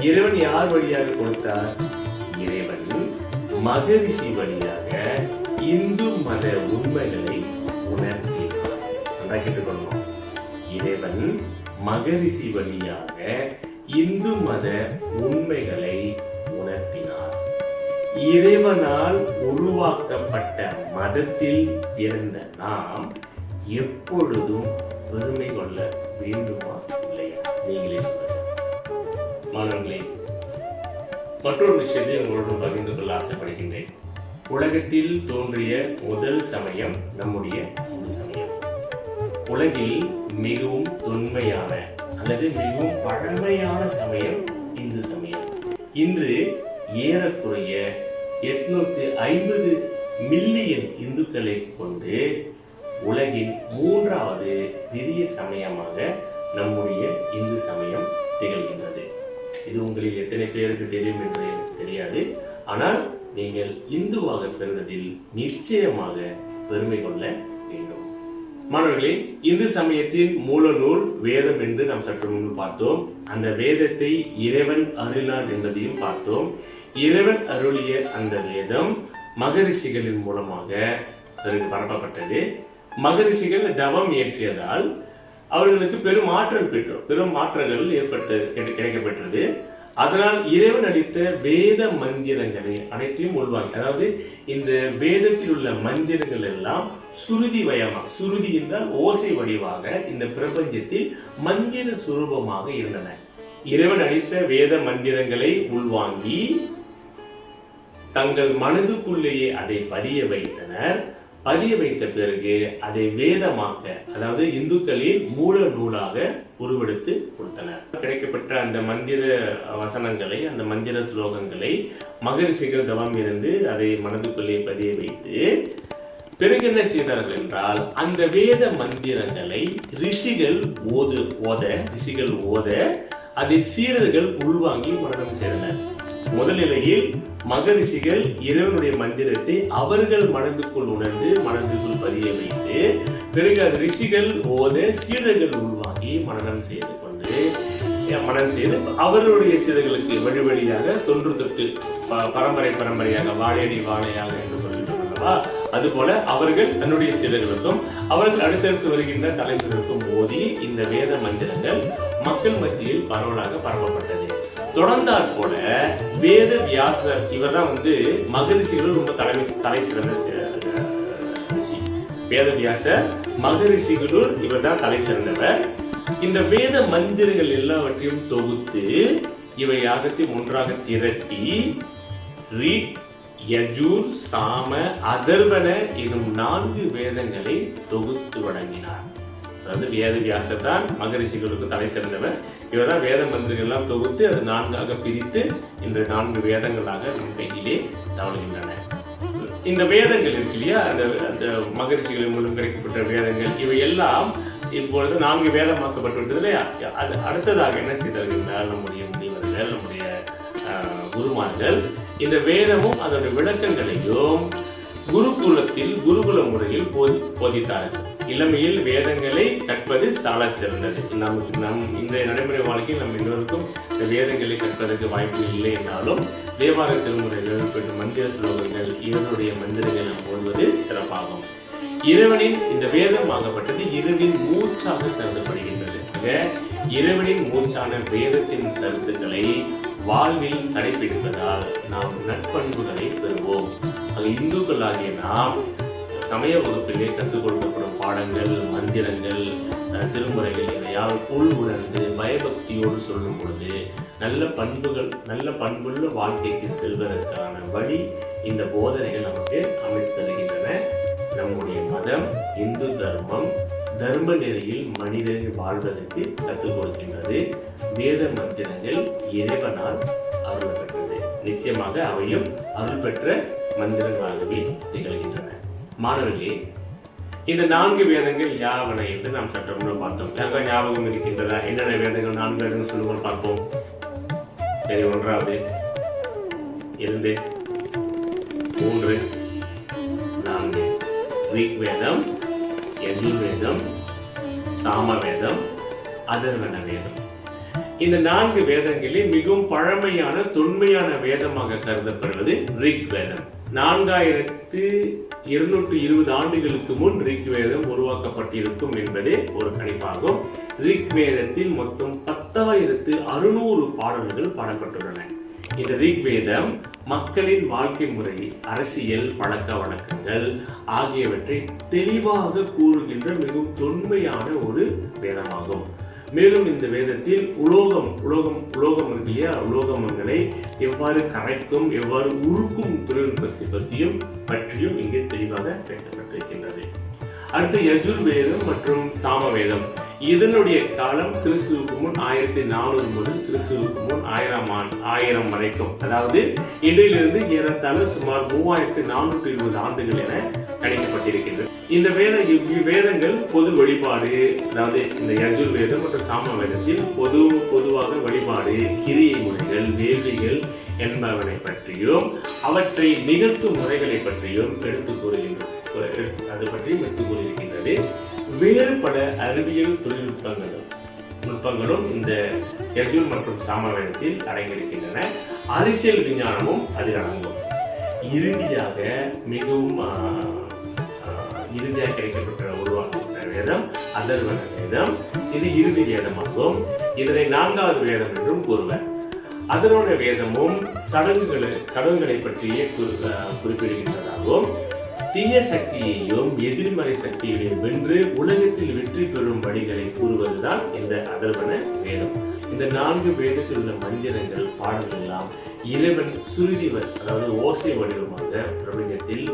இறைவன் யார் வழியாக கொடுத்தார்? இறைவன் மகரிஷி வழியாக இந்து மத உண்மைகளை உணர்த்தினார். நல்லா கேட்டுக்கொள்ளணும். இறைவன் மகரிஷி வழியாக இந்து மத உண்மைகளை உணர்த்தினார். இறைவனால் உருவாக்கப்பட்ட மதத்தில் பிறந்த நாம் எப்பொழுதும் பெருமை கொள்ள வேண்டுமா இல்லையா? நீங்களே சொல்லுங்க மாணவர்களே. மற்றொரு விஷயத்தை உங்களோடு பகிர்ந்து கொள்ள ஆசைப்படுகின்றேன். உலகத்தில் தோன்றிய முதல் சமயம் நம்முடைய இந்து சமயம். உலகில் மிகவும் தொன்மையான அல்லது மிகவும் பழமையான சமயம் இந்து சமயம். இன்று ஏறக்குறைய 850 மில்லியன் இந்துக்களை கொண்டு உலகின் 3வது பெரிய சமயமாக நம்முடைய இந்து சமயம் திகழ்கின்றது. இது உங்களில் எத்தனை பேருக்கு தெரியும் என்று எனக்கு தெரியாது. ஆனால் நீங்கள் இந்துவாக பிறந்ததில் நிச்சயமாக பெருமை கொள்ள வேண்டும். மாணவர்களே, இந்து சமயத்தின் மூல நூல் வேதம் என்று நாம் சற்று முன்பு பார்த்தோம். அந்த வேதத்தை இறைவன் அருளினார் என்பதையும் பார்த்தோம். இறைவன் அருளிய அந்த வேதம் மகரிஷிகளின் மூலமாக பரப்பப்பட்டது. மகரிஷிகள் தவம் இயற்றியதால் அவர்களுக்கு பெரும் மாற்றங்கள் கிடைக்கப்பெற்றது. அதனால் இறைவன் அளித்த வேத மந்திரங்களை அனைத்தையும் உள்வாங்கி, அதாவது இந்த வேதத்தில் உள்ள மந்திரங்கள் எல்லாம் சுருதி என்றால் ஓசை வடிவாக இந்த பிரபஞ்சத்தில் மந்திர சுரூபமாக இருந்தன. இறைவன் அளித்த வேத மந்திரங்களை உள்வாங்கி தங்கள் மனதுக்குள்ளேயே அதை பதிய வைத்தனர். பதிய வைத்த பிறகு அதை வேதமாக்க, அதாவது இந்துக்களின் மூல நூலாக உருவெடுத்து கொடுத்தனர். கிடைக்கப்பட்ட அந்த மந்திர வசனங்களை, அந்த மந்திர ஸ்லோகங்களை மகரிஷிகள் தவம் இருந்து அதை மனதுக்குள்ளே பதிய வைத்து பிறகு என்ன செய்தார்கள் என்றால், அந்த வேத மந்திரங்களை ரிஷிகள் ஓத அதை சீடர்கள் உள்வாங்கி மனனம் செய்தனர். முதலிலையில் மகரிஷிகள் இறைவனுடைய மந்திரத்தை அவர்கள் மனதுக்குள் உணர்ந்து மனதுக்குள் பதிய வைத்து, பிறகு அது ரிஷிகள் ஓத சீடர்கள் உள்வாங்கி மனனம் செய்து அவர்களுடைய சீடர்களுக்கு வழி வழியாக தொன்று தொட்டு பரம்பரையாக வாழையடி வாழையாக என்று சொல்லிட்டு, அதுபோல அவர்கள் தன்னுடைய சீடர்களுக்கும் அவர்கள் அடுத்தடுத்து வருகின்ற தலைவர்களுக்கும் ஓதி இந்த வேத மந்திரங்கள் மக்கள் மத்தியில் பரவலாக பரப்பப்பட்டது. தொடர்ந்தாற் போல வேத வியாசர், இவர் தான் மகரிஷிகளும் ரொம்ப தலை சிறந்த ரிஷி. வேத வியாசர் மகரிஷிகளுள் இவர் தான் தலை சிறந்தவர். இந்த வேத மந்திரங்கள் எல்லாவற்றையும் தொகுத்து இவை யாகத்தையும் ஒன்றாக திரட்டி ரிக், யஜூர், சாம, அதர்வன எனும் 4 வேதங்களை தொகுத்து வழங்கினார். அதாவது வேத வியாசர் தான் மகரிஷிகளுக்கு தலை சிறந்தவர். இவர் தான் வேத மந்திரங்கள் எல்லாம் தொகுத்து அது 4ஆக பிரித்து இந்த 4 வேதங்களாக நம் கையிலே தவழ்கின்றன. இந்த வேதங்கள் இருக்கு இல்லையா, அந்த மகரிஷிகள் மூலம் கிடைக்கப்பட்ட வேதங்கள், இவை எல்லாம் இப்பொழுது 4 வேதமாக்கப்பட்டுவிட்டது இல்லையா. அது அடுத்ததாக என்ன செய்தார்கள் என்றால், நம்முடைய முனிவர்கள், நம்முடைய குருமார்கள் இந்த வேதமும் அதோட விளக்கங்களையும் குருகுல முறையில் போதித்தார்கள். இளமையில் வேதங்களை கற்பது சால சிறந்தது. இந்த நடைமுறை வாழ்க்கையில் நம்ம எல்லோருக்கும் இந்த வேதங்களை கற்பதற்கு வாய்ப்பு இல்லை என்றாலும் தேவார திருமுறைகள், மந்திர ஸ்லோகங்கள், இவருடைய மந்திரங்களை நாம் ஓடுவது சிறப்பாகும். இறைவனின் இந்த வேதம் ஆகப்பட்டது இரவின் மூச்சாக கருதப்படுகின்றது. இறைவனின் மூச்சான வேதத்தின் கருத்துக்களை வாழ்வில் கடைபிடிப்பதால் நாம் நற்பண்புகளை பெறுவோம். இந்துக்களாகிய நாம் சமய வகுப்பிலே கற்றுக் கொடுக்கப்படும் பாடங்கள், மந்திரங்கள், திருமுறைகள் இவையால் உள் உணர்ந்து பயபக்தியோடு சொல்லும் பொழுது நல்ல பண்புள்ள வாழ்க்கைக்கு செல்வதற்கான வழி இந்த போதனைகள் நமக்கு அமைத்து தருகின்றன. நம்முடைய மதம் இந்து தர்மம் தர்ம நெறியில் மனிதன் வாழ்வதற்கு கற்றுக் கொடுக்கின்றது. வேத மந்திரங்கள் இறைவனால் அருள் பெற்றது. நிச்சயமாக அவையும் அருள் பெற்ற மந்திரங்களாகவே திகழ்கின்றன. மாணவர்களே, இந்த 4 வேதங்கள் யாவன என்று நாம் சற்று முன்னர் பார்த்தோம். யாருக்கா ஞாபகம் இருக்கின்றதா? என்னென்ன வேதங்கள்? 4 வேதங்கள் சொல்லுங்கள் பார்ப்போம். சரி, 1, 2, 3, 4. ரிக் வேதம், யஜுர் வேதம், சாம வேதம், அதர்வன வேதம். இந்த 4 வேதங்களில் மிகவும் பழமையான தொன்மையான வேதமாக கருதப்படுவது ரிக் வேதம். 4220 ஆண்டுகளுக்கு முன் ரிக் வேதம் உருவாக்கப்பட்டிருக்கும் என்பதே ஒரு கணிப்பாகும். ரிக் வேதத்தில் மொத்தம் 10,600 பாடல்கள் பாடப்பட்டுள்ளன. இந்த ரிக் வேதம் மக்களின் வாழ்க்கை முறை, அரசியல், பழக்க வழக்கங்கள் ஆகியவற்றை தெளிவாக கூறுகின்ற மிகவும் தொன்மையான ஒரு வேதமாகும். மேலும் இந்த வேதத்தில் உலோகம் இருக்கு இல்லையா, உலோகங்களை எவ்வாறு கரைக்கும், எவ்வாறு உருக்கும் தொழில்நுட்பத்தை பற்றியும் இங்கே தெளிவாக பேசப்பட்டிருக்கின்றது. அடுத்து யஜுர் வேதம் மற்றும் சாம வேதம். இதனுடைய காலம் கிறிஸ்துவுக்கு முன் 1400 முதல் கிறிஸ்துவுக்கு முன் 1000 வரைக்கும், அதாவது இன்றையிலிருந்து ஏறத்தாழ சுமார் 3420 ஆண்டுகள் என கணிக்கப்பட்டிருக்கின்றது. இந்த வேதங்கள் பொது வழிபாடு, அதாவது இந்த யஜுர் வேதம் மற்றும் சாம வேதத்தில் பொதுவாக வழிபாடு, கிரியை முறைகள், வேள்விகள் என்பவனை பற்றியும் அவற்றை நிகழ்த்தும் முறைகளை பற்றியும் எடுத்துக் கூறியிருக்கின்றது. வேறு பல அறிவியல் தொழில்நுட்பங்களும் இந்த யஜுர் மற்றும் சாம வேதத்தில் அடங்கியிருக்கின்றன. அரசியல் விஞ்ஞானமும் அதில் அடங்கும். இறுதியாக கிடைக்கப்பட்ட உருவாக்கப்பட்ட வேதம் அதர்வன வேதம். இது இறுதி வேதமாகும். இதனை 4வது வேதம் என்றும் கூறுவர். அதர்வன வேதமும் சடங்குகளை பற்றியே குறிப்பிடுகின்றதாகவும், தீய சக்தியையும் எதிர்மறை சக்தியையும் வென்று உலகத்தில் வெற்றி பெறும் வழிகளை கூறுவதுதான் இந்த அதர்வன வேதம். இந்த 4 வேதத்தில் உள்ள மந்திரங்கள், பாடல்கள் எல்லாம் இறைவன் சுருதி அதாவது ஓசை வடிவமாக பிரபஞ்சத்தில்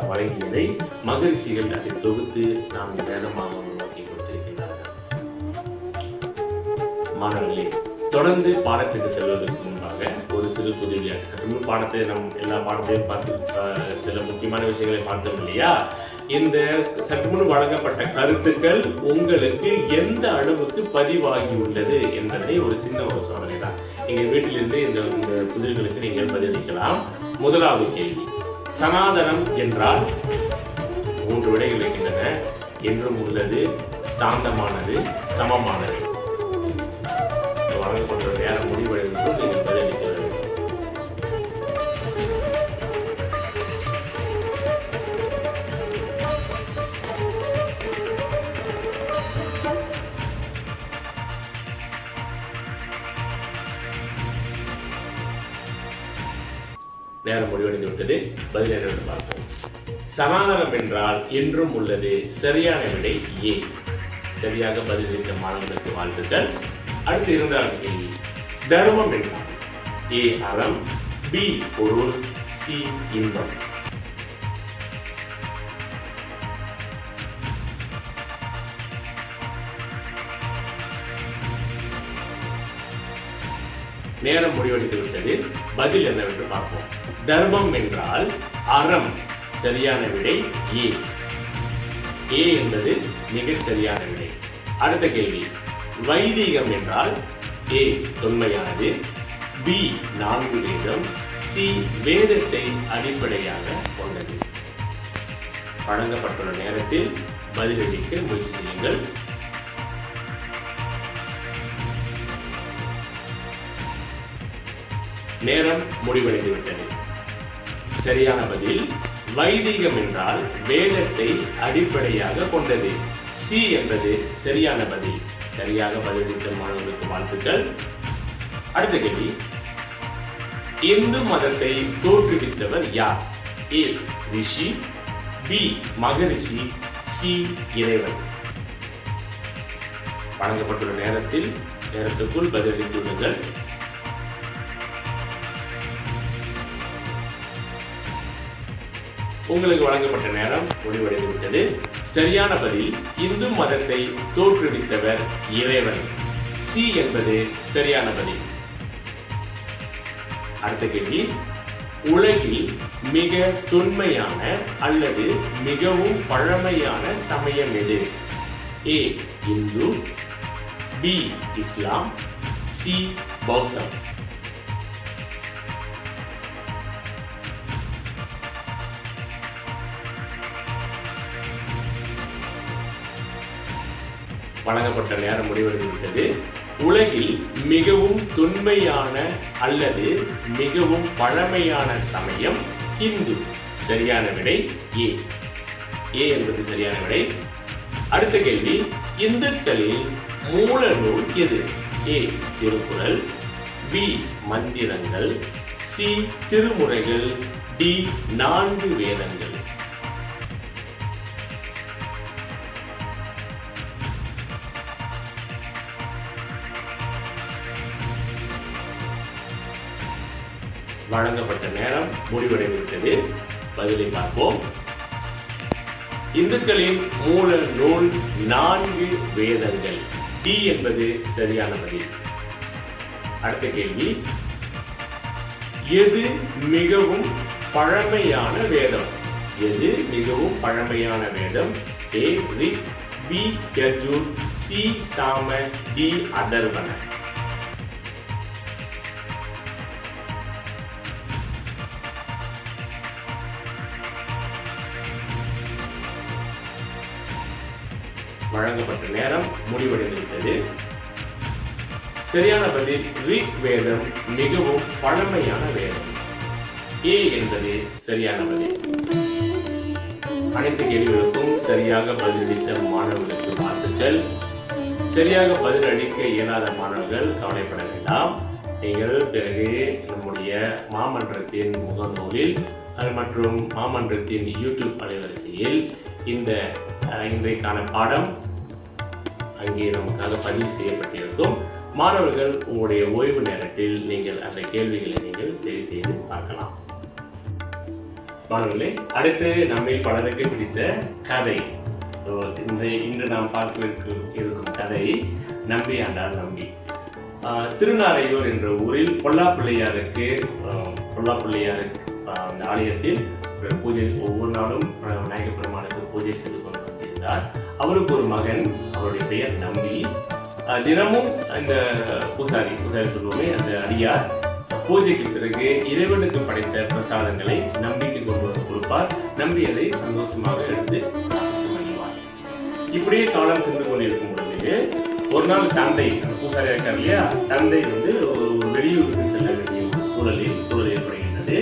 வழங்கியதை மகரிஷிகள் அதை தொகுத்து நாம் வேதமாக உருவாக்கி கொடுத்திருக்கின்றார்கள். மாணவர்களே, தொடர்ந்து பாடத்துக்கு செல்வதற்கு முன்பாக ஒரு சிறு புதுவியாக சற்று முன் பாடத்தை எல்லா பாடத்தையும் பார்த்து சில முக்கியமான விஷயங்களை பார்த்தோம் இல்லையா? இந்த சற்று முன் வழங்கப்பட்ட கருத்துக்கள் உங்களுக்கு எந்த அளவுக்கு பதிவாகி உள்ளது என்பதை ஒரு சின்ன ஒரு சோதனை தான். எங்கள் வீட்டிலிருந்து இந்த புதிர்களுக்கு நீங்கள் பதிலளிக்கலாம். முதலாவது கேள்வி, சனாதனம் என்றால் 3 விடைகள் இருக்கின்றன. என்றும் உள்ளது, சாந்தமானது, சமமானது. வழங்கப்பட்ட நேரம் முடிவடையும் போது நீங்கள் பதிலளிக்க வேண்டும். நேரம் முடிவடைந்து விட்டது. பதில் என்னவென்று பார்ப்போம். சனாதனம் என்றால் என்றும் உள்ளது. சரியான விடை ஏ. சரியாக பதிலளித்த மாணவர்களுக்கு வாழ்த்துக்கள். அடுத்து 2வது கேள்வி, தர்மம் என்றால் ஏ அறம், பி பொருள், சி இன்பம். நேரம் முடிவடைந்து விட்டது. பதில் என்னவென்று பார்ப்போம். தர்மம் என்றால் அறம். சரியான விடை ஏ. ஏ என்பது மிகச் சரியான விடை. அடுத்த கேள்வி, வைதிகம் என்றால் ஏ தொன்மையானது, பி 4 வேதம், சி வேதத்தை அடிப்படையாக கொண்டது. வழங்கப்பட்டுள்ள நேரத்தில் பதிலளிக்க முயற்சி செய்யுங்கள். நேரம் முடிவடைந்து விட்டது. சரியான பதில் வைதிகம் என்றால் வேதத்தை அடிப்படையாக கொண்டது. சி என்பது சரியான பதில். சரியாக பதிலளித்த மாணவர்களுக்கு வாழ்த்துக்கள். அடுத்த கேள்வி, இந்து மதத்தை தோற்றுவித்தவர் யார்? ஏ ரிஷி, பி மகரிஷி, சி இறைவன். வழங்கப்பட்டுள்ள நேரத்துக்குள் பதிலளித்துள்ளீர்கள். உங்களுக்கு வழங்கப்பட்ட நேரம் முடிவடைந்து விட்டது. சரியான பதில் இந்து மதத்தை தோற்றுவித்தவர் இறைவன். சி என்பது சரியான பதில். அடுத்த கேள்வி, உலகில் மிக தொன்மையான அல்லது மிகவும் பழமையான சமயம் எது? ஏ இந்து, பி இஸ்லாம், சி பௌத்தம். வழங்கப்பட்ட நேரம் முடிவடைந்து விட்டது. உலகில் மிகவும் தொன்மையான அல்லது மிகவும் பழமையான சமயம் இந்து. சரியான விடை ஏ. ஏ என்பது சரியான விடை. அடுத்த கேள்வி, இந்துக்களில் மூல நூல் எது? ஏ திருக்குறள், பி மந்திரங்கள், சி திருமுறைகள், டி 4 வேதங்கள். வழங்கப்பட்ட நேரம் முடிவடைந்துவிட்டது. பதிலை பார்ப்போம். இந்துக்களின் மூல நூல் 4 வேதங்கள். டி என்பது சரியான பதில். அடுத்த கேள்வி, எது மிகவும் பழமையான வேதம்? எது மிகவும் பழமையான வேதம்? ஏ ரிக், பி யஜுர், சி சாம, டி அதர்வன. வழங்கப்பட்ட நேரம் முடிவடைந்துவிட்டது. சரியான பதில் ரிக் வேதம் மிகவும் பழமையான வேதம். ஏ என்பது சரியான பதில். அனைத்து கேள்விகளுக்கும் சரியாக பதிலளித்த மாணவர்களுக்கு வாழ்த்துக்கள். சரியாக பதிலளிக்க இயலாத மாணவர்கள் கவலைப்பட வேண்டாம். நீங்கள் பிறகு நம்முடைய மாமன்றத்தின் முகநூலில் மற்றும் மாமன்றத்தின் யூடியூப் அலைவரிசையில் இன்றைக்கான பாடம் அங்கே நமக்காக பதிவு செய்யப்பட்டிருக்கும். மாணவர்கள் உங்களுடைய ஓய்வு நேரத்தில் நீங்கள் அந்த கேள்விகளை நீங்கள் சரி செய்து பார்க்கலாம். மாணவர்களே, அடுத்து நம்மை பலருக்கு பிடித்த கதை. இன்று நாம் பார்க்க இருக்கும் கதை நம்பி ஆண்டாள் நம்பி. திருநாரையூர் என்ற ஊரில் பொல்லாப்பிள்ளையாருக்கு அந்த ஆலயத்தில் பூஜை ஒவ்வொரு நாளும் விநாயகர் பெருமானுக்கு பூஜை செய்து கொண்டு வந்திருந்தார். அவருக்கு ஒரு மகன், அவருடைய பெயர் நம்பி. தினமும் அந்த பூசாரி சொல்லுவோமே, அந்த அடியார் பூஜைக்கு பிறகு இறைவனுக்கு படைத்த பிரசாதங்களை நம்பிக்கு கொண்டு வந்து கொடுப்பார். நம்பி அதை சந்தோஷமாக எடுத்து மகிழ்வார். இப்படியே காலம் சென்று கொண்டிருக்கும் பொழுது ஒரு நாள் தந்தை, அந்த பூசாரி இருக்கார் இல்லையா, தந்தை ஒரு வெளியூருக்கு செல்ல வேண்டிய சூழல் ஏற்படுகின்றது.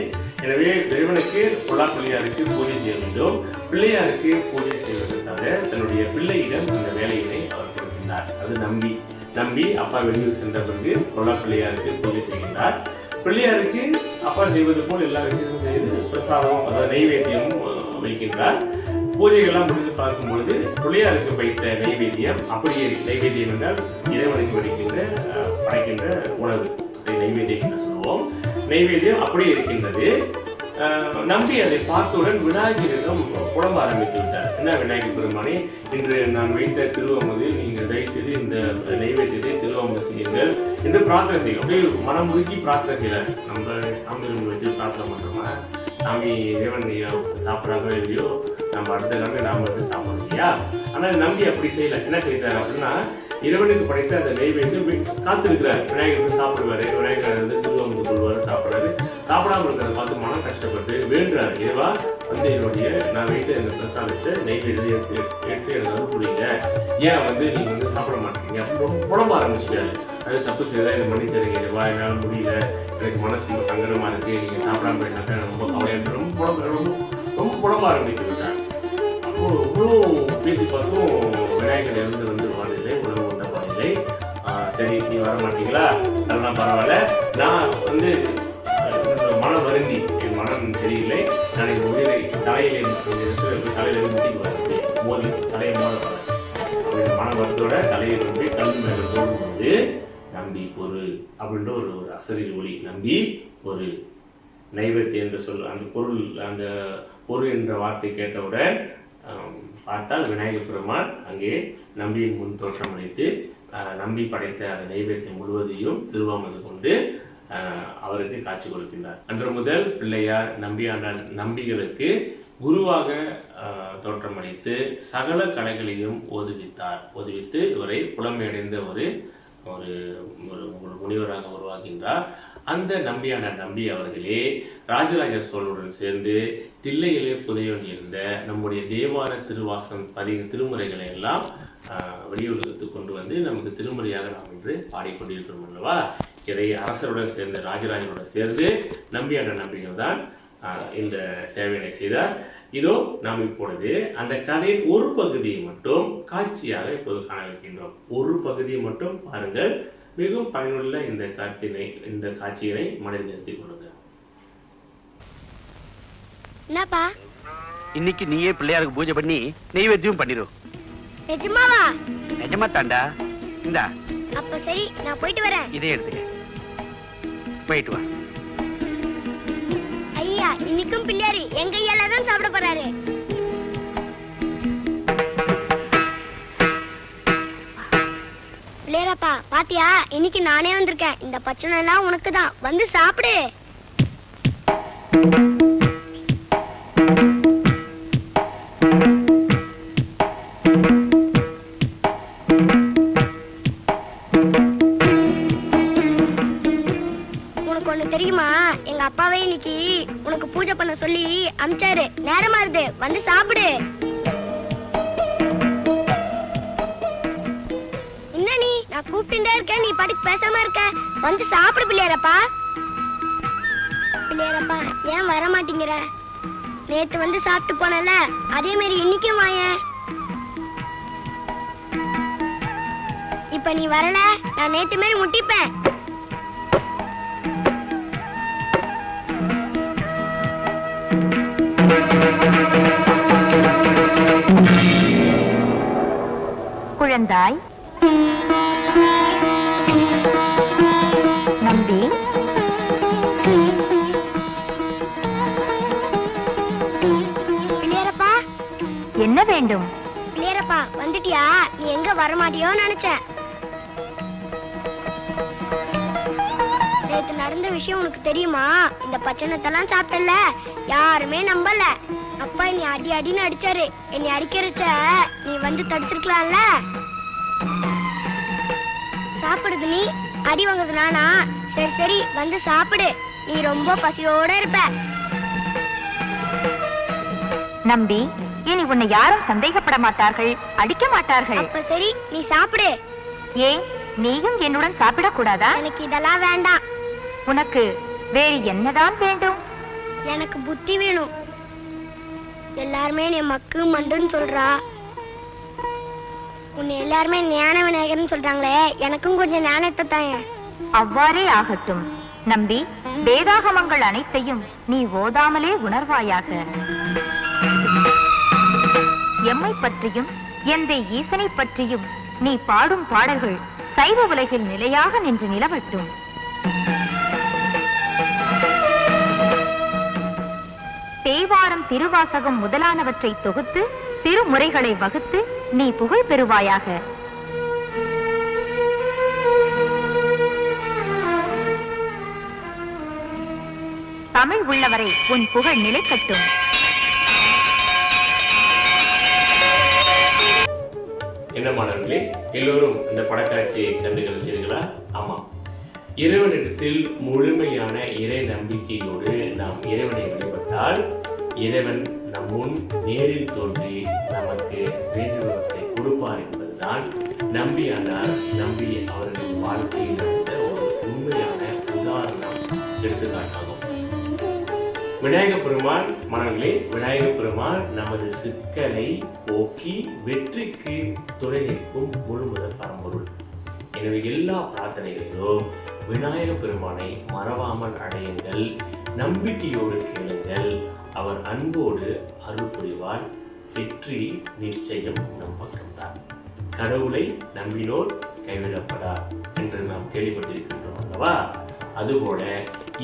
எனவே இறைவனுக்கு பொல்லாப்பிள்ளையாருக்கு பூஜை செய்ய வேண்டும். பிள்ளையாருக்கு பூஜை செய்வதற்காக தன்னுடைய பிள்ளையிடம் அந்த வேலையினை அவர் கொடுக்கின்றார். அது நம்பி அப்பா வெளியூர் சென்ற பிறகு பொல்லாப்பிள்ளையாருக்கு பூஜை செய்கின்றார். பிள்ளையாருக்கு அப்பா செய்வது போல் எல்லா விஷயமும் செய்து பிரசாதம், அதாவது நைவேத்தியமும் வைக்கின்றார். பூஜைகள்லாம் முடிந்து பார்க்கும் பொழுது பிள்ளையாருக்கு வைத்த நைவேத்தியம் அப்படியே, நைவேத்தியம் என்றால் இறைவனுக்கு படைக்கின்ற உணவு, நைவேத்தியம் என்று சொல்லுவோம். நைவேத்தியம் அப்படியே இருக்கின்றது. நம்பி அதை பார்த்தவுடன் விநாயகரிடம் புலம்ப ஆரம்பித்து விட்டார். என்ன விநாயகர் பெருமானே, இன்று நான் வைத்த திருவமுதில் நீங்கள் தயவுசெய்து இந்த நைவேத்தியத்தை திருவமுது செய்யுங்கள் என்று பிரார்த்தனை செய்யும். அப்படியே மனம் முழுக்கி பிரார்த்தனை செய்யறார். நம்ம சாமி வச்சு பிரார்த்தனை பண்றோமா, சாமி இறைவன் சாப்பிட்றாங்களோ இல்லையோ, நம்ம அடுத்த கிழமை நாம வந்து சாப்பிடணும் இல்லையா? ஆனால் நம்பி அப்படி செய்யல. என்ன செய்தார் அப்படின்னா, இறைவனுக்கு படைத்த அந்த நெய்வேத்தியம் காத்திருக்கிறார். விநாயகருக்கு சாப்பிடுவாரு, விநாயகர் திருவமுது கொள்வாரு, சாப்பிடாரு. சாப்பிடாம இருக்கிறத பார்த்து மனம் கஷ்டப்பட்டு வேண்டுறாரு, இறைவா வந்து என்னுடைய நான் வைத்த இந்த பிரசாதத்தை நெய்வேத்தியத்தை எடுத்து எனக்கு புரியுங்க, ஏன் நீங்க சாப்பிட மாட்டீங்க அப்படின்னு புலம்ப ஆரம்பிச்சுட்டாரு. அது தப்பு செய்தா எனக்கு மன்னிச்சிருங்க இறைவா, என்னால் முடியல, எனக்கு மனசு ரொம்ப சங்கடமா இருக்கு, நீங்க சாப்பிடாம போயிட்டாக்க ரொம்ப கவலையா ரொம்ப புலம்ப ஆரம்பித்து விட்டார். அப்போ இவ்வளோ பேசி பார்த்தும் விநாயகர் இருந்து வரதில்லை, உணவு உண்ட போதில்லை. சரி, நீ வர மாட்டீங்களா, அதெல்லாம் பரவாயில்ல, நான் மனம் வருந்தி, என் மனம் சரியில்லை, நான் என் உயிரை தலையில முட்டிக்கு வருது, மோதி தலையை மோத போறேன். மன வருத்தோட தலையை கொண்டு கல் மேல போடும்போது நம்பி பொறு அப்படின்ற ஒரு அசரீர் ஒளி, நம்பி பொறு, நைவேத்தியம் என்று அந்த பொருள், அந்த பொரு என்ற வார்த்தை கேட்டவுடன் பார்த்தால் விநாயகர் பெருமான் அங்கே நம்பியின் முன் தோற்றமளித்து நம்பி படைத்த அந்த நைவேத்தியம் முழுவதையும் திருவாமது கொண்டு அவருக்கு காட்சி கொடுக்கின்றார். அன்று முதல் பிள்ளையார் நம்பிகளுக்கு குருவாக தோற்றமளித்து சகல கலைகளையும் ஓதுவித்து இவரை புலமையடைந்த ஒரு முனிவராக உருவாகின்றார். அந்த நம்பி அவர்களே ராஜராஜ சோழனுடன் சேர்ந்து தில்லையிலே புதையோன் இருந்த நம்முடைய தேவார திருவாசம் திருமுறைகளை எல்லாம் வெளியுலகத்துக்கு கொண்டு வந்து நமக்கு திருமுறையாக நாம் இன்று பாடிக்கொண்டிருக்கிறோம் அல்லவா? இதை அரசருடன் சேர்ந்து, ராஜராஜனுடன் சேர்ந்து நம்பிகள் தான் இந்த சேவையை செய்தார். இதோ நாம் இப்பொழுது அந்த கதையின் ஒரு பகுதியை மட்டும் காட்சியாக இப்போது காண வைக்கின்றோம். ஒரு பகுதியை மட்டும் பாருங்கள். மிகவும் பயனுள்ள இந்த காட்சியினை மனதில் நிறுத்திக் கொள்ளுங்க. என்னப்பா, இன்னைக்கு நீயே பிள்ளையாருக்கு பூஜை பண்ணி நெய்வேத்தியம் பண்ணிரும். நிஜமாவா? நிஜமா தாண்டா. இந்தா. அப்ப சரி, நான் போயிட்டு வரேன். இதே எடுத்துக்க, போயிட்டு வா. ஐயா, இன்னைக்கும் பிள்ளையாரு எங்க கையால தான் சாப்பிட போறாரு. பிள்ளையாரப்பா, பாத்தியா, இன்னைக்கு நானே வந்திருக்கேன். இந்த பச்சனை எல்லாம் உனக்கு தான், வந்து சாப்பிடு. தெரியுமா, எங்க அப்பாவே இன்னைக்கு உனக்கு பூஜை பண்ண சொல்லி அமிச்சாரு. நேரமா இருக்கு, வந்து சாப்பிடு. என்ன நீ, நான் கூப்பிட்டுட்டே இருக்கேன், நீ பாட்டுக்கு பேசாம இருக்க. வந்து சாப்பிடு பிள்ளையாரப்பா. பிள்ளையாரப்பா, ஏன் வர மாட்டேங்கிற? நேத்து வந்து சாப்பிட்டு போனல, அதே மாதிரி இன்னைக்கும் வாயேன். இப்ப நீ வரல, நான் நேத்து மாதிரி முட்டிப்பேன். குழந்தாய், வேண்டும்? பிள்ளையாரப்பா வந்துட்டியா? நீ எங்க வர மாட்டியோ நினைச்சேன். நேத்து நடந்த விஷயம் உனக்கு தெரியுமா? இந்த பச்சனத்தெல்லாம் சாப்பிட்டல, யாருமே நம்பல. அப்பா என்னை அடி அடின்னு அடிச்சாரு. என்னை அடிக்கிறச்ச நீ வந்து தடுத்துருக்கலாம்ல. சாப்பிடுது நீ, அடி வாங்குறது நானா? சரி சரி வந்து சாப்பிடு, நீ ரொம்ப பசியோட இருப்ப. நம்பி, இனி உன்னை யாரும் சந்தேகப்பட மாட்டார்கள், அடிக்க மாட்டார்கள். அப்ப சரி நீ சாப்பிடு. ஏன், நீயும் என்னுடன் சாப்பிடக் கூடாதா? எனக்கு இதெல்லாம் வேண்டாம். உனக்கு வேறு என்னதான் வேண்டும்? எனக்கு புத்தி வேணும். எல்லாருமே நீ மக்கு மண்டுன்னு சொல்றா. உன்னை எல்லாருமே ஞான விநாயகர்னு சொல்றாங்களே, எனக்கும் கொஞ்சம் ஞானத்தை தாங்க. அவ்வாறே ஆகட்டும். நம்பி, வேதாகமங்கள் அனைத்தையும் நீ ஓதாமலே உணர்வாயாக. எம்மை பற்றியும் எந்தை ஈசனை பற்றியும் நீ பாடும் பாடல்கள் சைவ உலகில் நிலையாக நின்று நிலவட்டும். தேவாரம், திருவாசகம் முதலானவற்றை தொகுத்து திருமுறைகளை வகுத்து நீ புகழ் பெறுவாயாக. தமிழ் உள்ளவரை உன் புகழ் நிலைக்கட்டும். என்ன மாணவர்களே, எல்லோரும் இந்த படக்காட்சியை கண்டு கழிச்சீர்களா? ஆமா, இறைவனிடத்தில் முழுமையான இறை நம்பிக்கையோடு நாம் இறைவனை வழிபட்டால் இறைவன் நம் முன் நேரில் தோன்றி நமக்கு வேண்டுவதை கொடுப்பார் என்பதுதான் நம்பியானார் நம்பி அவர்கள் வாழ்க்கையில் நடந்த ஒரு உண்மையான உதாரணம், எடுத்துக்காட்டாகும். விநாயக பெருமான் மாணவர்களே, விநாயக பெருமான் நமது சிக்கலை போக்கி வெற்றிக்கு துணை நிற்கும் முழுமுதல் பரம்பொருள். எனவே எல்லா பிரார்த்தனைகளிலும் விநாயக பெருமானை மறவாமல் அடையுங்கள், நம்பிக்கையோடு கேளுங்கள், அவர் அன்போடு அருள் புரிவார். வெற்றி நிச்சயம் நம் பக்கம்தான். கடவுளை நம்பினோர் கைவிடப்படார் என்று நாம் கேள்விப்பட்டிருக்கின்றோம் அல்லவா? அதுபோல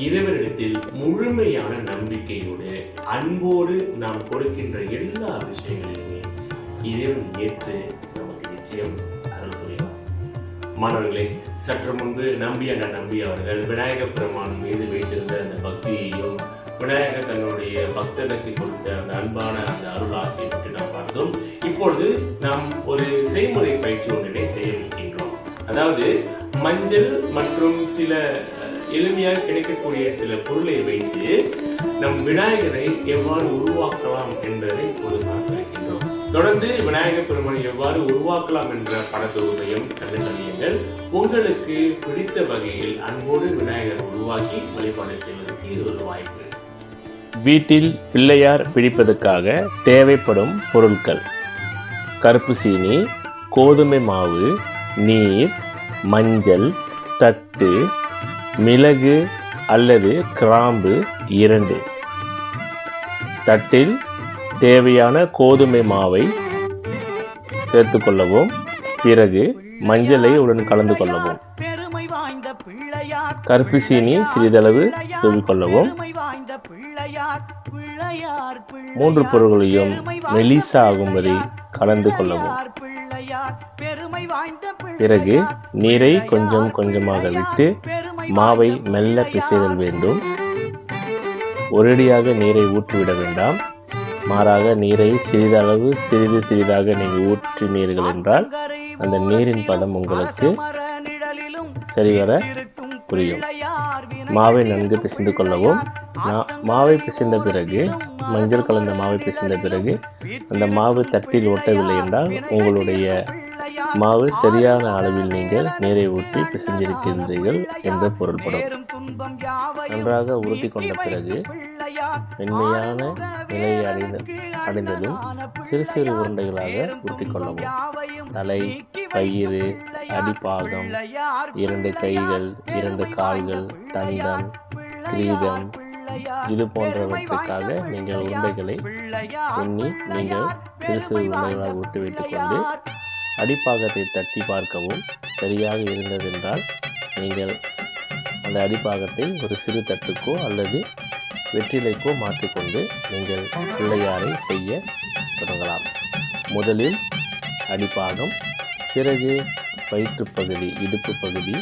இறைவனிடத்தில் முழுமையான நம்பிக்கையோடு அன்போடு நாம் கொடுக்கின்ற எல்லா விஷயங்களையுமே இறைவன் ஏற்று நமக்கு நிச்சயம் அருள் புரிவார். மாணவர்களே, சற்று முன்பு நம்பி அவர்கள் விநாயக பெருமான் மீது வைத்திருந்த அந்த பக்தியையும் விநாயகர் தன்னுடைய பக்தனுக்கு கொடுத்த அந்த அன்பான அந்த அருள் ஆசையை பற்றி நாம் பார்த்தோம். இப்பொழுது நாம் ஒரு செய்முறை பயிற்சி ஒன்றினை செய்ய இருக்கின்றோம். அதாவது மஞ்சள் மற்றும் சில எளிமையாக கிடைக்கக்கூடிய சில பொருளை வைத்து நம் விநாயகரை எவ்வாறு உருவாக்கலாம் என்பதை இப்போது பார்க்க இருக்கின்றோம். தொடர்ந்து விநாயகர் பெருமானை எவ்வாறு உருவாக்கலாம் என்ற படத்தொகுப்பையும் கண்டு கழியுங்கள். உங்களுக்கு பிடித்த வகையில் அன்போடு விநாயகர் உருவாக்கி வழிபாடு செய்வதற்கு இது ஒரு வாய்ப்பு. வீட்டில் பிள்ளையார் பிடிப்பதற்காக தேவைப்படும் பொருட்கள்: கருப்பு சீனி, கோதுமை மாவு, நீர், மஞ்சள், தட்டு, மிளகு அல்லது கிராம்பு 2. தட்டில் தேவையான கோதுமை மாவை சேர்த்து கொள்ளவும். பிறகு மஞ்சளை உடன் கலந்து கொள்ளவும். கருப்பு சீனி சிறிதளவு தூவிக்கொள்ளவும். 3 பொருள்களையும் மெலிசா ஆகும்படி கலந்து கொள்ளவும். பிறகு நீரை கொஞ்சம் கொஞ்சமாக விட்டு மாவை மெல்ல பிசைதல் வேண்டும். ஒரேடியாக நீரை ஊற்றிவிட வேண்டாம். மாறாக நீரை சிறிதாக நீங்கள் ஊற்றினீர்கள் என்றால் அந்த நீரின் பதம் உங்களுக்கு சரிவர புரியும். மாவை நன்கு பிசைந்து கொள்ளவும். மாவை பிசைந்த பிறகு, மஞ்சள் கலந்த மாவை பிசைந்த பிறகு அந்த மாவு தட்டில் ஒட்டவில்லை என்றால் உங்களுடைய மாவு சரியான அளவில் நீங்கள் நீரை ஊற்றி பிசைந்திருக்கின்றீர்கள் என்று பொருள்படும். நன்றாக உருட்டி கொண்ட பிறகு மென்மையான நிலையை அடைந்ததும் சிறு சிறு உருண்டைகளாக உருட்டி கொள்ளவும். தலை, பயிறு, அடிப்பாகம், 2 கைகள், 2 கால்கள், தண்டம், கிரீடம், இது போன்றவற்றுக்காக நீங்கள் உருண்டைகளை எண்ணி நீங்கள் சிறு சிறு உருண்டைகளாக விட்டு வைத்துக் கொண்டு அடிப்பாகத்தை தட்டி பார்க்கவும். சரியாக இருந்ததென்றால் நீங்கள் அந்த அடிப்பாகத்தை ஒரு சிறு தட்டுக்கோ அல்லது வெற்றிலைக்கோ மாற்றிக்கொண்டு நீங்கள் பிள்ளையாரை செய்ய தொடங்கலாம். முதலில் அடிப்பாகம், பிறகு வயிற்றுப் பகுதி, இடுப்பு பகுதி,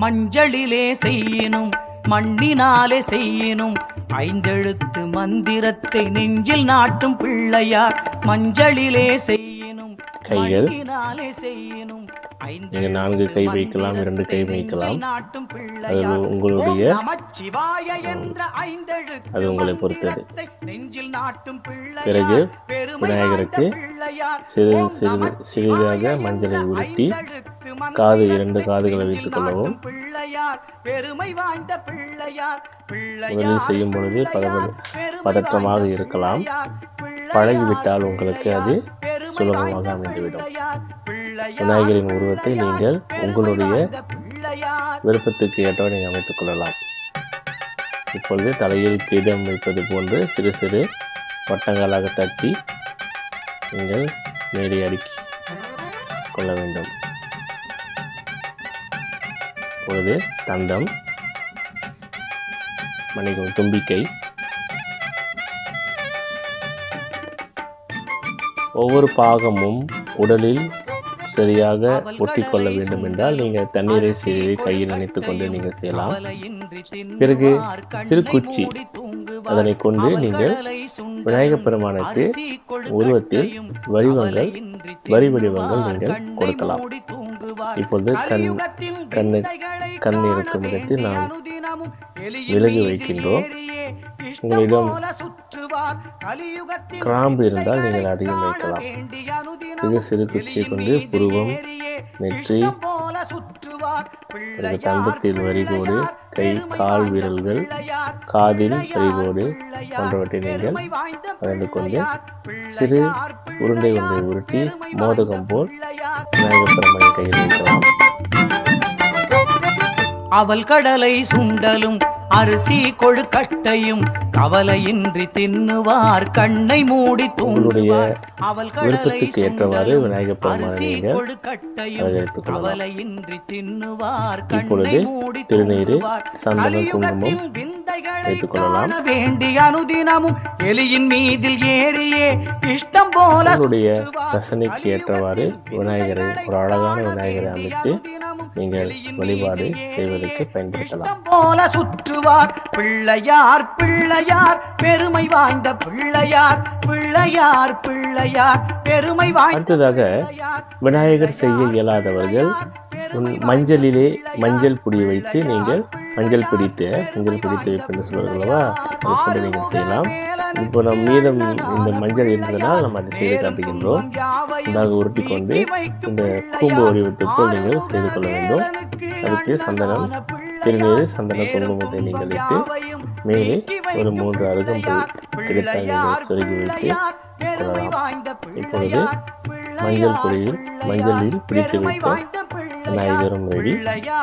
மஞ்சளிலே செய்யினும் மண்ணினாலே செய்யினும் ஐந்தெழுத்து மந்திரத்தை நெஞ்சில் நாட்டும் பிள்ளையார். மஞ்சளிலே செய்யினும் கைகள் மண்ணினாலே செய்யினும் நீங்க 4 கை வைக்கலாம், 2 கை வைக்கலாம். அது உங்களுடைய அது உங்களை பொறுத்தது. பிறகு விநாயகருக்கு சிறிதாக மஞ்சளை உருட்டி காது 2 காதுகளை வைத்துக் கொள்ளவும். முதலில் செய்யும் பொழுது பதற்றமாக இருக்கலாம். பழகிவிட்டால் உங்களுக்கு அது சுலபமாக அமைந்துவிடும். விநாயகரின் உருவத்தை நீங்கள் உங்களுடைய விருப்பத்துக்கு ஏற்ற நீங்கள் அமைத்துக் கொள்ளலாம். இப்பொழுது தலையில் கிரீடம் வைப்பது போன்று சிறு சிறு வட்டங்களாக தட்டி நீங்கள் மேடை அடுக்கி கொள்ள வேண்டும். இப்பொழுது தந்தம், மணிக்கும் தும்பிக்கை, ஒவ்வொரு பாகமும் உடலில் சரியாக ஒட்டிக்கொள்ள வேண்டும் என்றால் நீங்கள் தண்ணீரை சிறிது கையில் நினைத்துக் கொண்டு நீங்கள் செய்யலாம். பிறகு சிறு குச்சி, அதனை கொண்டு நீங்கள் விநாயகப் பெருமானுக்கு உருவத்தில் வரி வடிவங்கள் நீங்கள் கொடுக்கலாம். இப்பொழுது கண் இருக்கும் இடத்தில் நாம் விலகி வைக்கின்றோம். உங்களிடம் கிராம்பு இருந்தால் நீங்கள் அதிகம் வைக்கலாம். இது சிறு குச்சியை கொண்டு புருவம், நெற்றி, தந்தத்தில் வரிகோடு, கை கால் விரல்கள், காதில் வரிகோடு போன்றவற்றை நீங்கள் வரைந்து கொண்டு சிறு உருண்டை ஒன்றை உருட்டி மோதகம் போல் விநாயகப் பெருமானின் கையில் வைக்கலாம். அவள் கடலை சுண்டலும் அரிசி கொழுக்கட்டையும் கவலையின்றி தின்னுவார், கண்ணை மூடி தூங்குவார். அவள் விருப்பத்துக்கு ஏற்றவாறு விநாயகப் பெருமானை நீங்கள் கவலையின்றி தின்னுவார், இப்பொழுது திருநீரு, சந்தனம், குங்குமம் வைத்துக் கொள்ளலாம். வேண்டிய அனுதினமும் எலியின் மீதில் ஏறியே இஷ்டம் போல உங்களுடைய ரசனைக்கு ஏற்றவாறு விநாயகரை, ஒரு அழகான விநாயகரை அமைத்து நீங்கள் வழிபாடு செய்வதற்கு பயன்படுத்தலாம். போல சுற்றுவார் பிள்ளையார் பிள்ளையார் பெருமை வாய்ந்த பிள்ளையார் பிள்ளையார் பிள்ளையார் பெருமை வாய்ந்த. அடுத்ததாக விநாயகர் செய்ய இயலாதவர்கள் மஞ்சளிலே மஞ்சள் பொடி வைத்து நீங்கள் மஞ்சள் பிடித்து வைப்பென்று சொல்வார்களவா, அதை கொண்டு நீங்கள் செய்யலாம். இப்போ நம் மீதம் இந்த மஞ்சள் இருந்ததனால் நம்ம அதை செய்து காட்டுகின்றோம். இதாக உருட்டி கொண்டு இந்த கூம்பு வடிவத்திற்குள் நீங்கள் செய்து கொள்ள வேண்டும். அதுக்கு சந்தனம், திருநீர், சந்தன குங்குமத்தை நீங்கள் இட்டு மேலே ஒரு 3 அருகம்புல் கிடைத்தால் நீங்கள் சொருகி வைத்து கொள்ளலாம். இப்பொழுது மஞ்சளில் பிடித்து வைத்த விநாயகரும் ரெடி.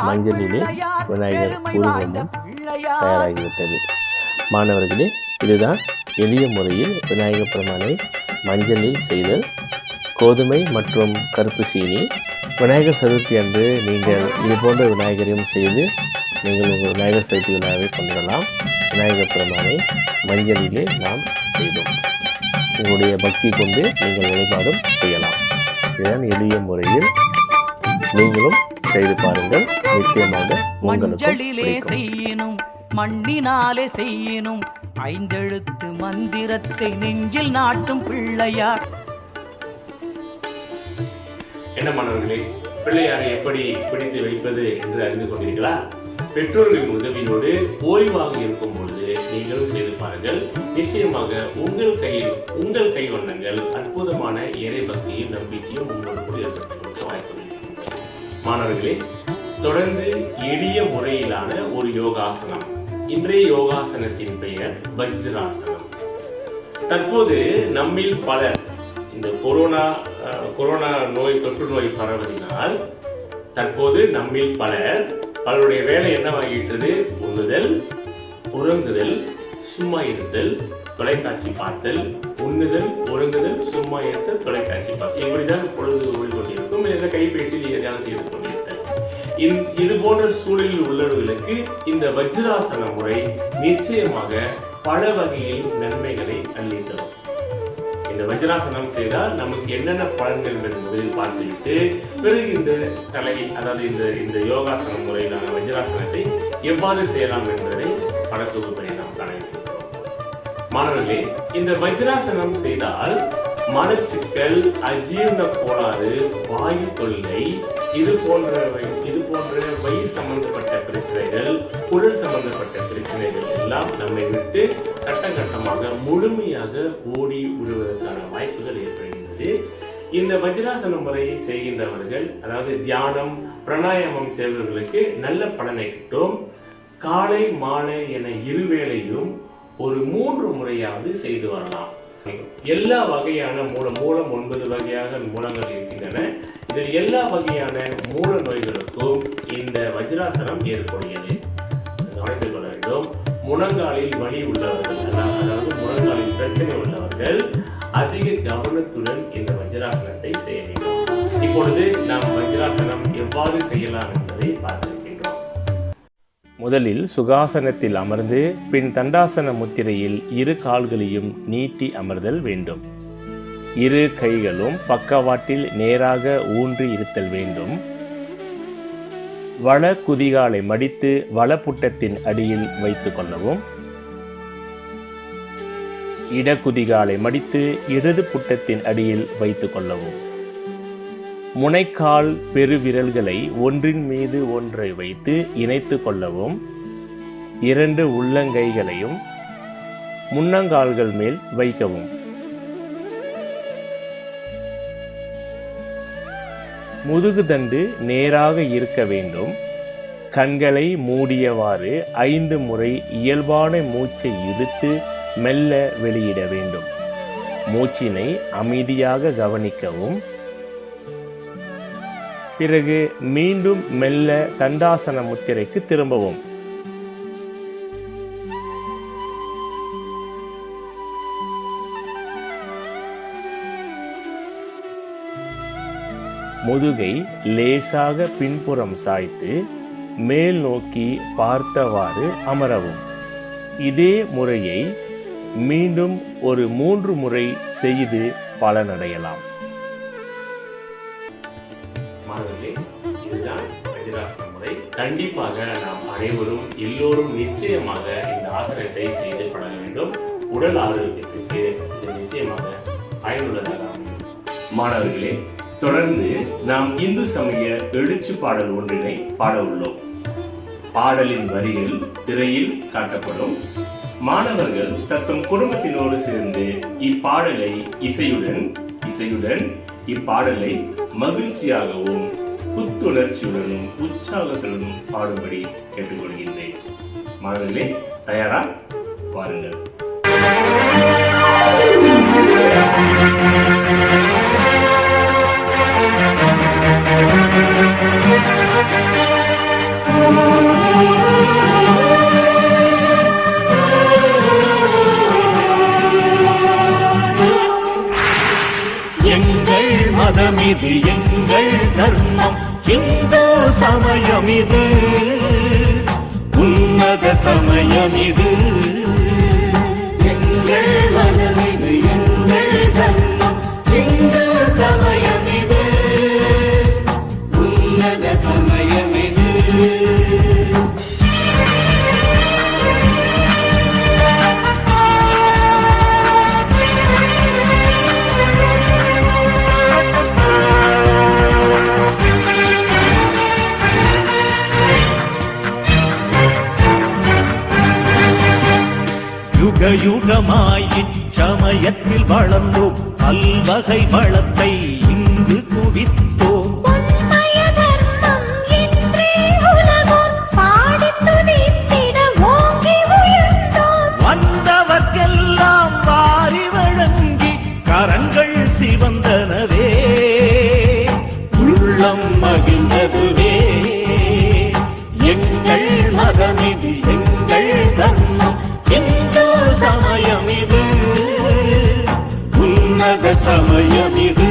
மஞ்சளிலே விநாயகர் உருவமும் தயாராகிவிட்டது. மாணவர்களே, இதுதான் எளிய முறையில் விநாயகப் பெருமானை மஞ்சளில் செய்தல். கோதுமை மற்றும் கருப்பு சீனி. விநாயகர் சதுர்த்தி அன்று நீங்கள் இது போன்ற விநாயகரையும் செய்து நீங்கள் உங்கள் விநாயகர் சதுர்த்தி விழாவை கொண்டாடலாம். விநாயகப் பெருமானை மஞ்சளிலே நாம் செய்தோம். உங்களுடைய பக்தி கொண்டு நீங்கள் வழிபாடும் செய்யலாம். இதுதான் எளிய முறையில் நீங்களும் செய்து பாருங்கள். நிச்சயமாக மஞ்சளிலே செய்யினும் மண்ணினாலே செய்யினும் ஐந்தெழுத்து மந்திரத்தை நெஞ்சில் நாட்டும் பிள்ளையார். என்ன மாணவர்களே, பிள்ளையாரை எப்படி பிடித்து வைப்பது என்று அறிந்து கொண்டீர்களா? பெற்றோர்களின் உதவியோடு ஓய்வாக இருக்கும் பொழுது நீங்களும் செய்து பாருங்கள். நிச்சயமாக உங்கள் கை வண்ணங்கள் அற்புதமான இறை பக்தியும் நம்பிக்கையும் உங்களுக்கு ஏற்படுத்தி கொடுக்க வாய்ப்பு. மாணவர்களே, தொடர்ந்து எளிய முறையிலான ஒரு யோகாசனம். இன்றைய யோகாசனத்தின் பெயர் வஜ்ராசனம். தற்போது நம்மில் பலர் இந்த கொரோனா நோய், தொற்று நோய் பரவலினால் தற்போது நம்மில் பலருடைய வேலை என்னவாகிட்டது? உண்ணுதல், உறங்குதல், சும்மா இருத்தல், தொலைக்காட்சி பார்த்தல், உண்ணுதல், உறங்குதல், சும்மா இருத்தல், தொலைக்காட்சி பார்த்தல், இப்படிதான் பொழுது ஓடிக்கொண்டிருக்கும். இந்த கைபேசியில் எதையாவது செய்து கொண்டிருத்தல். இது போன்ற சூழலில் உள்ளவர்களுக்கு இந்த வஜ்ராசன முறை நிச்சயமாக பல வகையில் நன்மைகளை அளித்தரும். இந்த வஜ்ராசனம் செய்தால் நமக்கு என்னென்ன பலன்கள் என்பதை முதலில் பார்த்துவிட்டு பிறகு இந்த அதாவது இந்த யோகாசன முறையிலான வஜ்ராசனத்தை எவ்வாறு செய்யலாம் என்பதை படத்தொகுப்பை நாம் காண இருக்கிறோம். மாணவர்களே, இந்த வஜ்ராசனம் செய்தால் மலச்சிக்கல், அஜீரண கோளாறு, வாயு தொல்லை, இது போன்ற வயிறு சம்பந்தப்பட்ட பிரச்சனைகள், குடல் சம்பந்தப்பட்ட பிரச்சனைகள் எல்லாம் நம்மை விட்டு கட்டமாக முழுமையாக ஓடி விடுவதற்கான வாய்ப்புகள் ஏற்படுகின்றது. இந்த வஜ்ராசன முறையை செய்கின்றவர்கள், அதாவது தியானம், பிராணாயாமம் செய்பவர்களுக்கு நல்ல பலனை கிட்டும். காலை மாலை என இருவேளையும் ஒரு 3 முறையாவது செய்து வரலாம். எல்லா வகையான மூலம் 9 வகையான மூலங்கள் இருக்கின்றன. இதில் எல்லா வகையான மூல நோய்களுக்கும் இந்த வஜ்ராசனம் ஏற்புடையது. கவனித்துக் கொள்ள வேண்டும். முழங்காலில் வலி உள்ளவர்கள், அதாவது முழங்காலில் பிரச்சனை உள்ளவர்கள் அதிக கவனத்துடன் இந்த வஜ்ராசனத்தை செய்ய வேண்டும். இப்பொழுது நாம் வஜ்ராசனம் எவ்வாறு செய்யலாம் என்பதை பார்த்திருக்கின்றோம். முதலில் சுகாசனத்தில் அமர்ந்து பின் தண்டாசன முத்திரையில் இரு கால்களையும் நீட்டி அமர்தல் வேண்டும். இரு கைகளும் பக்கவாட்டில் நேராக ஊன்றி இருத்தல் வேண்டும். வல குதிகாலை மடித்து வலப்புட்டத்தின் அடியில் வைத்துக் கொள்ளவும். இடக்குதிகாலை மடித்து இடது புட்டத்தின் அடியில் வைத்துக் கொள்ளவும். முனைக்கால் பெருவிரல்களை ஒன்றின் மீது ஒன்றை வைத்து இணைத்துக் கொள்ளவும். 2 உள்ளங்கைகளையும் முன்னங்கால்கள் மேல் வைக்கவும். முதுகுதண்டு நேராக இருக்க வேண்டும். கண்களை மூடியவாறு 5 முறை இயல்பான மூச்சை இழுத்து மெல்ல வெளியிட வேண்டும். மூச்சினை அமைதியாக கவனிக்கவும். பிறகு மீண்டும் மெல்ல தண்டாசன முத்திரைக்கு திரும்பவும். முதுகை லேசாக பின்புறம் சாய்த்து மேல் நோக்கி பார்த்தவாறு அமரவும். இதே முறையை மீண்டும் ஒரு 3 முறை செய்து பலனடையலாம். இதுதான் வஜ்ராசன முறை. கண்டிப்பாக நாம் அனைவரும் எல்லோரும் நிச்சயமாக இந்த ஆசனத்தை செய்து பழக வேண்டும். உடல் ஆரோக்கியத்திற்கு இது நிச்சயமாக பயனுள்ளதாக அமையும். மாணவர்களே, தொடர்ந்து நாம் இந்து சமய எழுச்சி பாடல் ஒன்றினை பாட உள்ளோம். பாடலின் வரிகள் திரையில் காட்டப்படும். மாணவர்கள் தத்தம் குடும்பத்தினோடு சேர்ந்து இப்பாடலை இசையுடன் இப்பாடலை மகிழ்ச்சியாகவும் புத்துணர்ச்சியுடனும் உற்சாகத்துடனும் பாடும்படி கேட்டுக்கொள்கின்றேன். மாணவர்களே, தயாரா? பாருங்கள். எங்கள் மதமிது, எங்கள் தர்மம், இந்து சமயமிது, உன்னத சமயமிது. எங்கள் மதமிது, எங்கள் தர்மம், இந்து சமயமிது, உன்னத சமயமிது. யுகயுகமாய் இச்சமயத்தில் வளர்ந்தோம், பல்வகை வளத்தை இங்கு குவித்தோம். வந்தவர்க்கெல்லாம் வாரி வழங்கி கரங்கள் சிவந்தனவே, உள்ளம் மகிழ்ந்ததுவே. எங்கள் மதமிது, எங்கள் தர்மம், இந்து சமயமிது, உன்னத சமயமிது.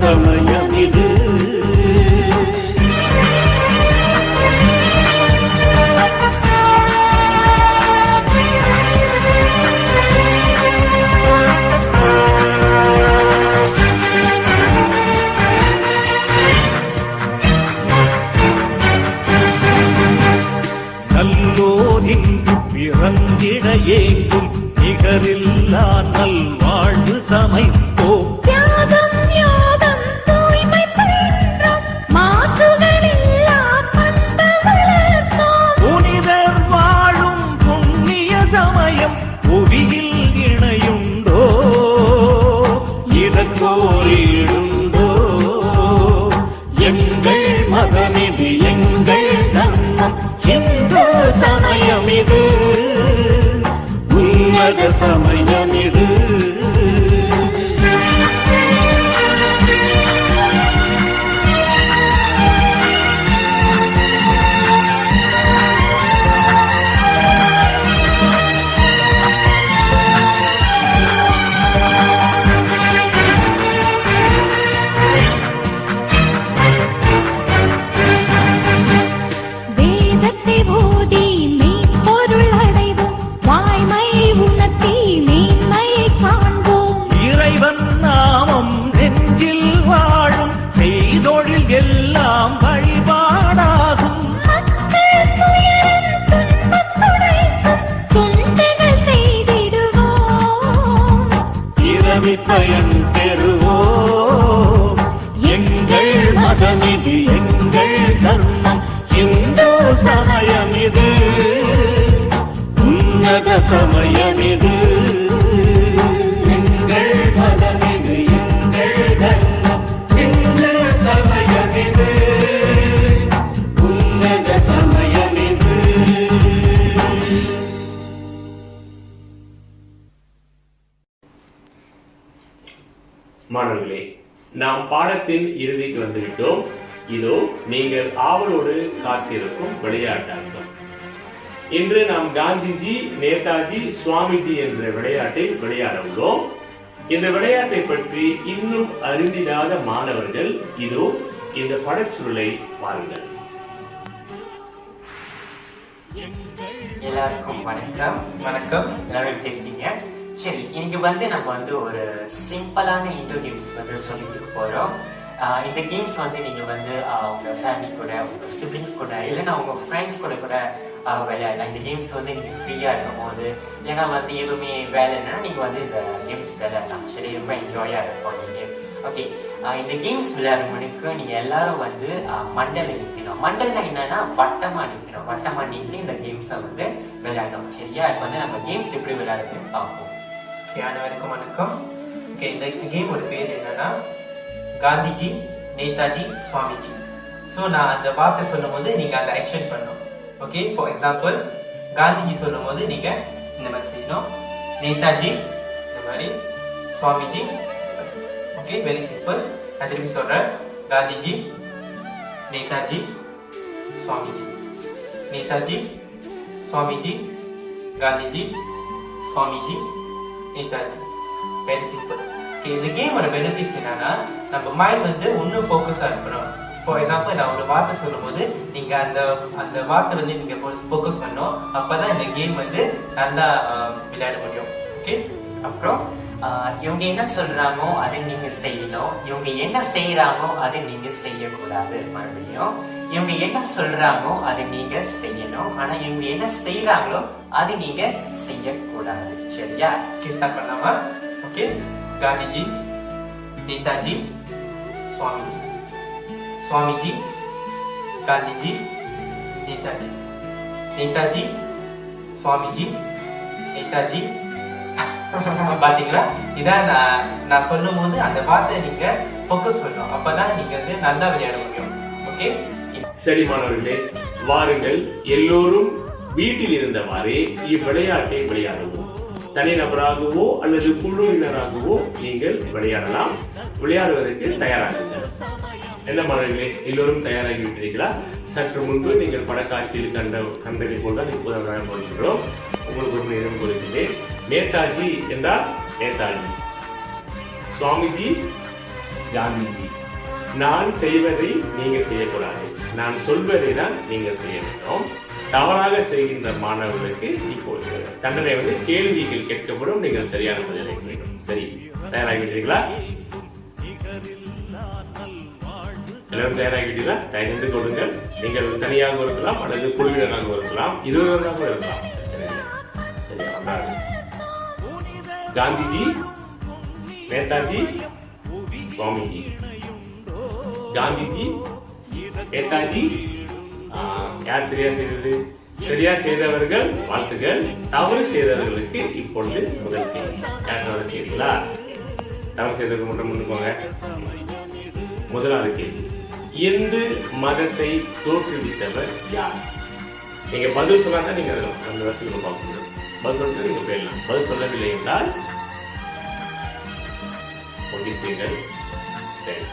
சமயம் இது. நல்லோர் இங்கு பிறந்திட ஏங்கும் நிகரில்லா நல்வாழ்வு சமைப்போம். தியாகம் யோகம் தூய்மை பயின்றோம், மாசுகளில்லா பண்பு வளர்த்தோம். புனிதர் வாழும் புண்ணிய சமயம் புவியில் இணையுண்டோ, இதற்கோரிடுண்டோ. எங்கள் மதமிது எங்கள் தர்மம், இந்து சமயம் இது, உன்னத சமயம் இது. வேதத்தை ஓதி மெய்ப்பொருள் அடைவோம், வாய்மை உணர்த்தி மேன்மையை காண்போம். இறைவன் நாமம் நெஞ்சில் வாழும், செய்தொழில் எல்லாம் வழிபாடாகும். மக்கள் துயரம் துன்பத் துடைக்கும், தொண்டுகள் செய்திடுவோம். இரவி பயன் பெறுவோம். எங்கள் மதமிது எங்கள் தர்மம், இந்து சமயம் இது, உன்னத சமயம் இது. எங்கள் மதமிது எங்கள் தர்மம், இந்து சமயம் இது, உன்னத சமயம் இது. மாணவர்களே, நாம் பாடத்தின் இறுதிக்கு வந்துவிட்டோம். இதோ நீங்கள் ஆவலோடு காத்திருக்கும் விளையாட்டாட்டம். இன்று நாம் காந்திஜி, நேதாஜி, சுவாமிஜி என்ற விளையாட்டை விளையாட உள்ளோம். இந்த விளையாட்டை பற்றி இன்னும் அறிந்திடாத மாணவர்கள் இதோ இந்த படச்சுருளை பாருங்கள். எல்லாருக்கும் வணக்கம். எல்லாரும் எப்படி இருக்கீங்க? சரி, இன்னைக்கு நம்ம ஒரு சிம்பிளான இண்டோர் கேம்ஸ் சொல்லிக் கொடுக்க போறோம். இந்த கேம்ஸ் நீங்க உங்க ஃபேமிலி கூட, உங்க சிப்ளிங்ஸ் கூட, இல்லைன்னா உங்க ஃப்ரெண்ட்ஸ் கூட விளையாடலாம். இந்த கேம்ஸ் நீங்க ஃப்ரீயா இருக்கும் போது, இல்லைன்னா எதுவுமே வேலை இல்லைன்னா நீங்க இந்த கேம்ஸ் விளையாடலாம். சரி, ரொம்ப என்ஜாயா இருக்கும் நீங்க. ஓகே, இந்த கேம்ஸ் விளையாடுறவனுக்கு நீங்க எல்லாரும் மண்டல நிற்கணும். மண்டல்னா என்னன்னா வட்டமா நிற்கணும். வட்டமா நின்று இந்த கேம்ஸை விளையாடணும். சரியா? இப்போ நம்ம கேம்ஸ் எப்படி விளையாடுறதுன்னு பார்ப்போம். அனைவருக்கும் வணக்கம். ஓகே, இந்த கேமோட பேர் என்னன்னா காந்திஜி, நேதாஜி, சுவாமிஜி. ஸோ நான் அந்த வார்த்தை சொல்லும் போது நீங்க அந்த ஆக்ஷன் பண்ணணும். ஓகே, ஃபார் எக்ஸாம்பிள் காந்திஜி சொல்லும் போது நீங்க இந்த மாதிரி செய்யணும், நேதாஜி இந்த மாதிரி, சுவாமிஜி. Okay, very simple. நான் திருப்பி சொல்றேன், காந்திஜி, நேதாஜி, சுவாமிஜி, நேதாஜி, சுவாமிஜி, காந்திஜி, சுவாமிஜி, நேதாஜி. Very simple. இந்த கேமோட பெனிஃபிட்ஸ் என்னன்னா, நம்ம மைண்ட் இன்னும் ஃபோக்கஸா இருக்கணும். ஃபார் எக்ஸாம்பிள் நான் ஒரு வார்த்தை சொல்லும் போது நீங்க அந்த வார்த்தை நீங்க ஃபோக்கஸ் பண்ணணும். அப்பதான் இந்த கேம் நல்லா விளையாட முடியும். ஓகே, அப்புறம் இவங்க என்ன சொல்றாங்களோ அதை நீங்க செய்யணும். இவங்க என்ன செய்யறாங்களோ அதை நீங்க செய்யக்கூடாது. மறுபடியும் இவங்க என்ன சொல்றாங்களோ அதை நீங்க செய்யணும். ஆனா இவங்க என்ன செய்யறாங்களோ அதை நீங்க செய்யக்கூடாது. சரியா? ஸ்டார்ட் பண்ணலாமா? ஓகே, காந்திஜி, நேதாஜி, சுவாமிஜி, சுவாமிஜி, காந்திஜி, நேதாஜி, நேதாஜி, சுவாமிஜி, நேதாஜி. பாத்தீங்களா? இதான் நான் சொல்லும் போது அந்த வார்த்தை நீங்க ஃபோக்கஸ் பண்ணணும். அப்பதான் நீங்க நல்லா விளையாட முடியும். ஓகே, சரி மாணவர்களே, வாருங்கள் எல்லோரும் வீட்டில் இருந்தவாறே இவ்விளையாட்டை விளையாடுவோம். தனிநபராகவோ அல்லது குழுவினராகவோ நீங்கள் விளையாடலாம். விளையாடுவதற்கு தயாராகுங்கள். என்ன மாணவர்களே, எல்லோரும் தயாராகி விட்டீர்களா? சற்று முன்பு நீங்கள் படக்காட்சியில் கண்டதை போல் தான் இப்போது விளையாட போகின்றோம். உங்களுக்கு ஒரு நேரம் கொடுக்கிறேன். நேதாஜி என்றால் நேதாஜி, சுவாமிஜி காந்திஜி. நான் செய்வதை நீங்க செய்யக்கூடாது, நான் சொல்வதை தான் நீங்கள் செய்ய வேண்டும். தவறாக செய்கின்ற மாணவர்களுக்கு இப்போது தண்டனை கேள்விகள் கேட்கப்படும், நீங்கள் சரியான பதிலை வேண்டும். சரி, தயாராகிவிட்டீர்களா? எல்லாரும் தயாராகிட்டீங்களா? தயந்து கொடுங்கள். நீங்கள் தனியாக இருக்கலாம் அல்லது குழுவினராக இருக்கலாம், இருவராக இருக்கலாம், பிரச்சனை இல்லை. சரியா? காந்திஜி, நேதாஜி, சுவாமிஜி. காந்திஜி, நேதாஜி. யார் சரியா செய்தது? சரியா செய்தவர்கள் வாழ்த்துகள். தவறு செய்தவர்களுக்கு இப்பொழுது முதல் கேள்வி. யார் தவறு செய்தீங்களா? தவறு செய்தவர்கள் மட்டும் முன்னுக்கோங்க. முதலாவது கேள்வி, இந்து மதத்தை தோற்றுவித்தவர் யார்? நீங்க பதில் சொன்னா தான் நீங்க அந்த வருஷத்துக்கு பார்க்க முடியும். பதில் சொல்லிட்டு நீங்க போயிடலாம். பதில் சொல்லவில்லை என்றால் செய்யுங்கள். சரி,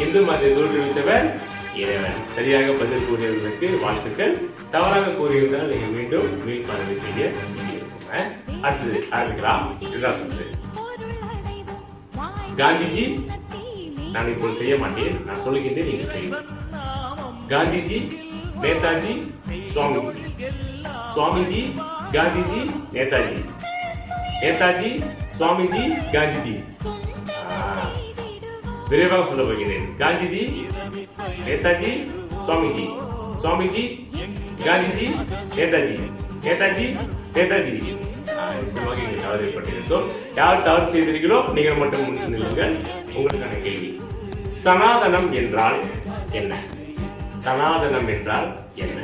இந்து மதத்தை தோற்றுவித்தவர் இறைவன். சரியாக பதில் கூறியவர்களுக்கு வாழ்த்துக்கள். தவறாக கூறியிருந்தால் நீங்க மீண்டும் மீள்பார்வை செய்ய வேண்டியிருக்கும். அடுத்தது ஆரம்பிக்கலாம். சொல்றேன். காந்திஜி, நான் இப்போ செய்ய மாட்டேன், நான் சொல்லுகின்றேன், நீங்க செய்யுங்கள். காந்திஜி, நேதாஜி, சுவாமிஜி. சுவாமிஜி, காந்திஜி, நேதாஜி. நேதாஜி, சுவாமிஜி, காந்திஜி. விரைவாக சொல்ல போகிறேன். காந்திஜி, நேதாஜி, சுவாமிஜி. சுவாமிஜி, காந்திஜி, நேதாஜி. நேதாஜி, நேதாஜி. நிச்சயமாக இங்கே தவறு ஏற்பட்டிருக்கும். யார் தவறு செய்திருக்கிறோ நீங்கள் மட்டும் முன்னில்லுங்கள். உங்களுக்கான கேள்வி, சனாதனம் என்றால் என்ன? சனாதனம் என்றால் என்ன?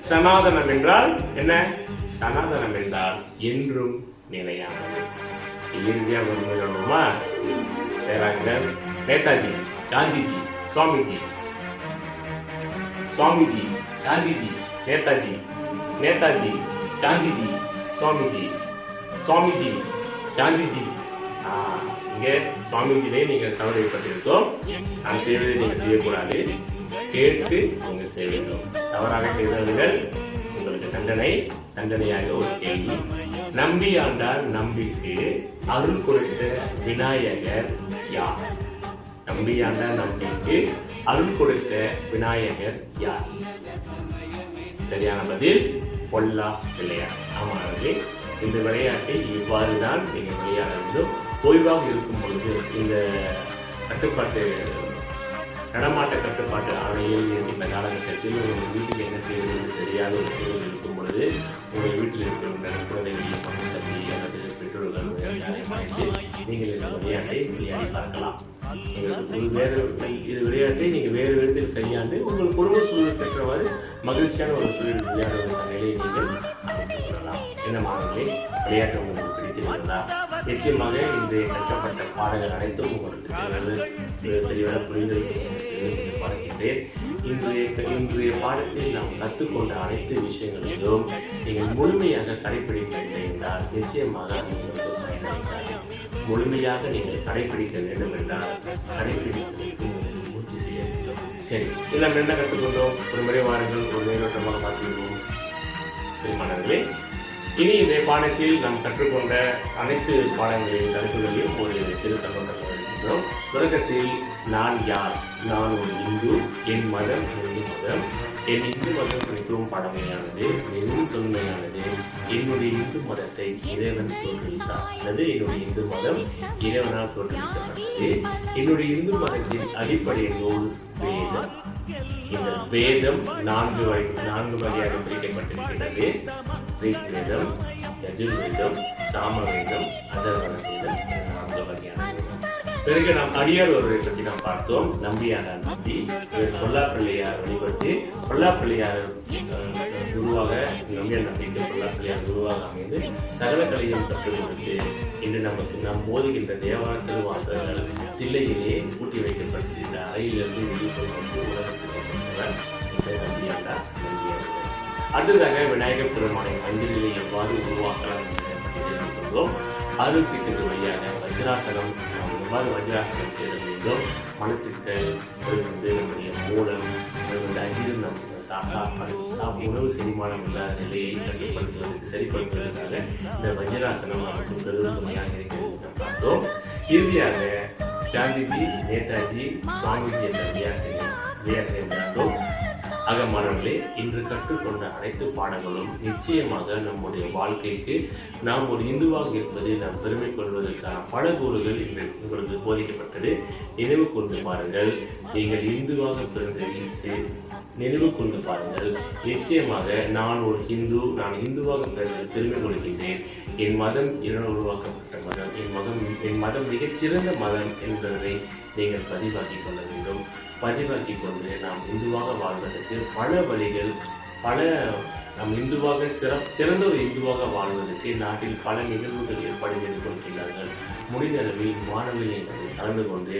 சனாதனம் என்றால் என்ன? சனாதனம் என்றால் என்றும் நிலையானது. இந்தியா வருமா? நேதாஜி, காந்திஜி, சுவாமிஜி. சுவாமிஜி, காந்திஜி, நேதாஜி. நேதாஜி, காந்திஜி, சுவாமிஜி. சுவாமிஜி, காந்திஜி. இங்க சுவாமிஜிலே நீங்கள் தவறு ஏற்பட்டிருக்கோம். நான் செய்வதை நீங்கள் செய்யக்கூடாது, கேட்டு நீங்க செய்ய வேண்டும். தவறாக செய்தவர்கள் உங்களுக்கு தண்டனையாக ஒரு கேள்வி. நம்பி ஆண்டார் நம்பிக்கு அருள் கொடுத்த விநாயகர் யார்? நம்பி ஆண்டார் நம்பிக்கு அருள் கொடுத்த விநாயகர் யார்? சரியான பதில் பொல்லா பிள்ளையார். ஆமாங்களே, இந்த விளையாட்டை இவ்வாறுதான் நீங்க விளையாட வேண்டும். ஓய்வாக இருக்கும் பொழுது இந்த நடமாட்ட கட்டுப்பாட்டு ஆணையில் இந்த காலகட்டத்தில் உங்கள் வீட்டில் என்ன செய்வது சரியாக ஒரு சூழல் இருக்கும் பொழுது உங்கள் வீட்டில் இருக்கிற குழந்தைகள் பங்கு தம்பி அல்லது பெற்றோர்கள் அழைத்து நீங்கள் இந்த விளையாட்டை விளையாடி பார்க்கலாம். இது விளையாட்டை நீங்கள் வேறு விதத்தில் கையாண்டு உங்கள் குடும்ப சூழல் பெற்றவாறு மகிழ்ச்சியான ஒரு சூழல் விளையாடுவதற்கான நிலையை நீங்கள் அமைத்துக் கொள்ளலாம். என்ன மாணவர்களே, விளையாட்டு உங்களுக்கு பிடித்திருக்கிறதா? நிச்சயமாக இன்றைய கற்கப்பட்ட பாடங்கள் அனைத்தும் உங்களுக்கு தெளிவான புரிதல் பார்க்கின்றேன். இன்றைய பாடத்தில் நாம் கற்றுக்கொண்ட அனைத்து விஷயங்களிலும் நீங்கள் முழுமையாக கடைபிடிக்கவில்லை என்றால் நிச்சயமாக உங்களுக்கு பயனளிக்காது. முழுமையாக நீங்கள் கடைபிடிக்க வேண்டும் என்றால் கடைபிடிப்பதற்கு முயற்சி செய்ய வேண்டும். சரி, எல்லாம் என்ன கற்றுக்கொண்டோம்? ஒரு முறை வாருங்கள், ஒரு மேலோட்டமாக பார்த்துக்கொள்வோம். சரி மாணவர்களே, இனி இந்த பாடத்தில் நாம் கற்றுக்கொண்ட அனைத்து பாடங்களின் கருத்துகளையும் ஒரு சிறு கண்ணோட்டமாக இருக்கின்றோம். தொடக்கத்தில் நான் யார்? நான் ஒரு இந்து, என் மதம் இந்து மதம். என் இந்து மதம் மிகவும் பழமையானது, மிகவும் தொன்மையானது. என்னுடைய இந்து மதத்தை இறைவன் தோற்றுவித்தார், அல்லது என்னுடைய இந்து மதம் இறைவனால் தோற்றுவிக்கப்பட்டது. என்னுடைய இந்து மதத்தின் அடிப்படை நூல் வேதம். இந்த வேதம் நான்கு வகையாக பிரிக்கப்பட்டிருக்கிறது. ரிக் வேதம், யஜுர்வேதம், சாமவேதம், அதர்வண வேதம். 4 வகையான வேதம். பிறகு நாம் அடியார் ஒருவரை பற்றி நாம் பார்த்தோம். நம்பியாண்டார் நம்பி. இவர் பொல்லாப்பிள்ளையார் வழிபட்டு பொல்லாப்பிள்ளையார் குருவாக, நம்பியார் நம்பிக்கை பொல்லாப்பிள்ளையார் குருவாக அமைந்து சகலக்கலையும் கற்றுக் கொடுத்து இன்று நாம் போதுகின்ற தேவார திருவாசகங்கள் தில்லையிலே பூட்டி வைக்கப்பட்டிருந்த அறையிலிருந்து வெளிப்படுத்தி உலகத்துக்கு கொடுத்தவர் இந்த நம்பியாண்டார் நம்பியார். அடுத்ததாக விநாயகர் பெருமானை அஞ்சலிலே எவ்வாறு உருவாக்கலாம் என்பதை பற்றி தெரிந்து கொண்டோம். ஆரோக்கியத்திற்கு வழியாக வஜ்ராசனம், எவ்வாறு வஜ்ராசனம் செய்ய வேண்டும், மனசுக்கள் நம்முடைய மூலம், அஜீரணம், உணவு செரிமானம் இல்லாத நிலையை கட்டுப்படுத்துவதற்கு சரிப்படுத்துவதற்காக இந்த வஜ்ராசனம் நமக்கு பெரும் துணையாக இருக்கிறது. நாம் பார்த்தோம். இறுதியாக காந்திஜி, நேதாஜி, சுவாமிஜி என்ற விளையாட்டினை விளையாண்டோம். ஆக மாணவர்களே, இன்று கற்றுக்கொண்ட அனைத்து பாடங்களும் நிச்சயமாக நம்முடைய வாழ்க்கைக்கு நாம் ஒரு இந்துவாக இருப்பதை நாம் பெருமை கொள்வதற்கான பல கூறுகள் இன்று உங்களுக்கு போதிக்கப்பட்டது. நினைவு கொண்டு பாருங்கள். நீங்கள் இந்துவாக பிறந்ததை நினைவு கொண்டு பாருங்கள். நிச்சயமாக நான் ஒரு ஹிந்து, நான் இந்துவாக பிறந்ததில் பெருமை கொள்கின்றேன். என் மதம் என்னால் உருவாக்கப்பட்ட மதம், என் மதம் மிகச்சிறந்த மதம் என்பதை நீங்கள் பதிவாக்கிக் கொள்ள வேண்டும். பதிவாக்கிக் கொண்டு நாம் இந்துவாக வாழ்வதற்கு பல வழிகள், நாம் இந்துவாக சிறந்த ஒரு இந்துவாக வாழ்வதற்கு நாட்டில் பல நிகழ்வுகள் ஏற்பாடு செய்து கொண்டிருக்கிறார்கள். முடிந்த அளவில் மாணவர்கள் கலந்து கொண்டு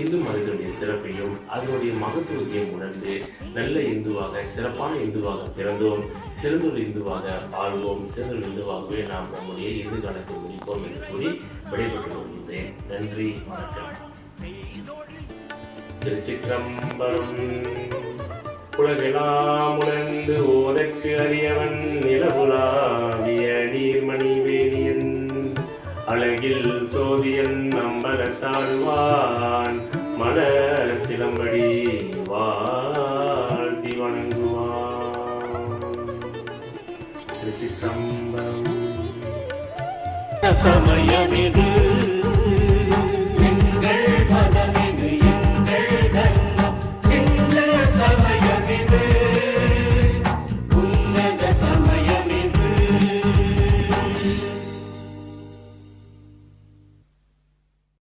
இந்து மதத்தினுடைய சிறப்பையும் அதனுடைய மகத்துவத்தையும் உணர்ந்து நல்ல இந்துவாக, சிறப்பான இந்துவாக பிறந்தோம், சிறந்த ஒரு இந்துவாக வாழ்வோம், சிறந்த ஒரு இந்துவாகவே நாம் நம்முடைய இந்து காலத்தை முடிப்போம் என்று கூறி விடைபெற்று கொள்கின்றேன். நன்றி, வணக்கம். திருச்சிற்றம்பலம். உலகெல்லாம் உணர்ந்து ஓதற்கு அறியவன் நிலவுலாவிய நீர்மணி வேணியன் அழகில் சோதியன் அம்பலத்தாழ்வான் மன சிலம்படி வாழ்த்தி வணங்குவான். திருச்சிற்றம்பலம். சமயமே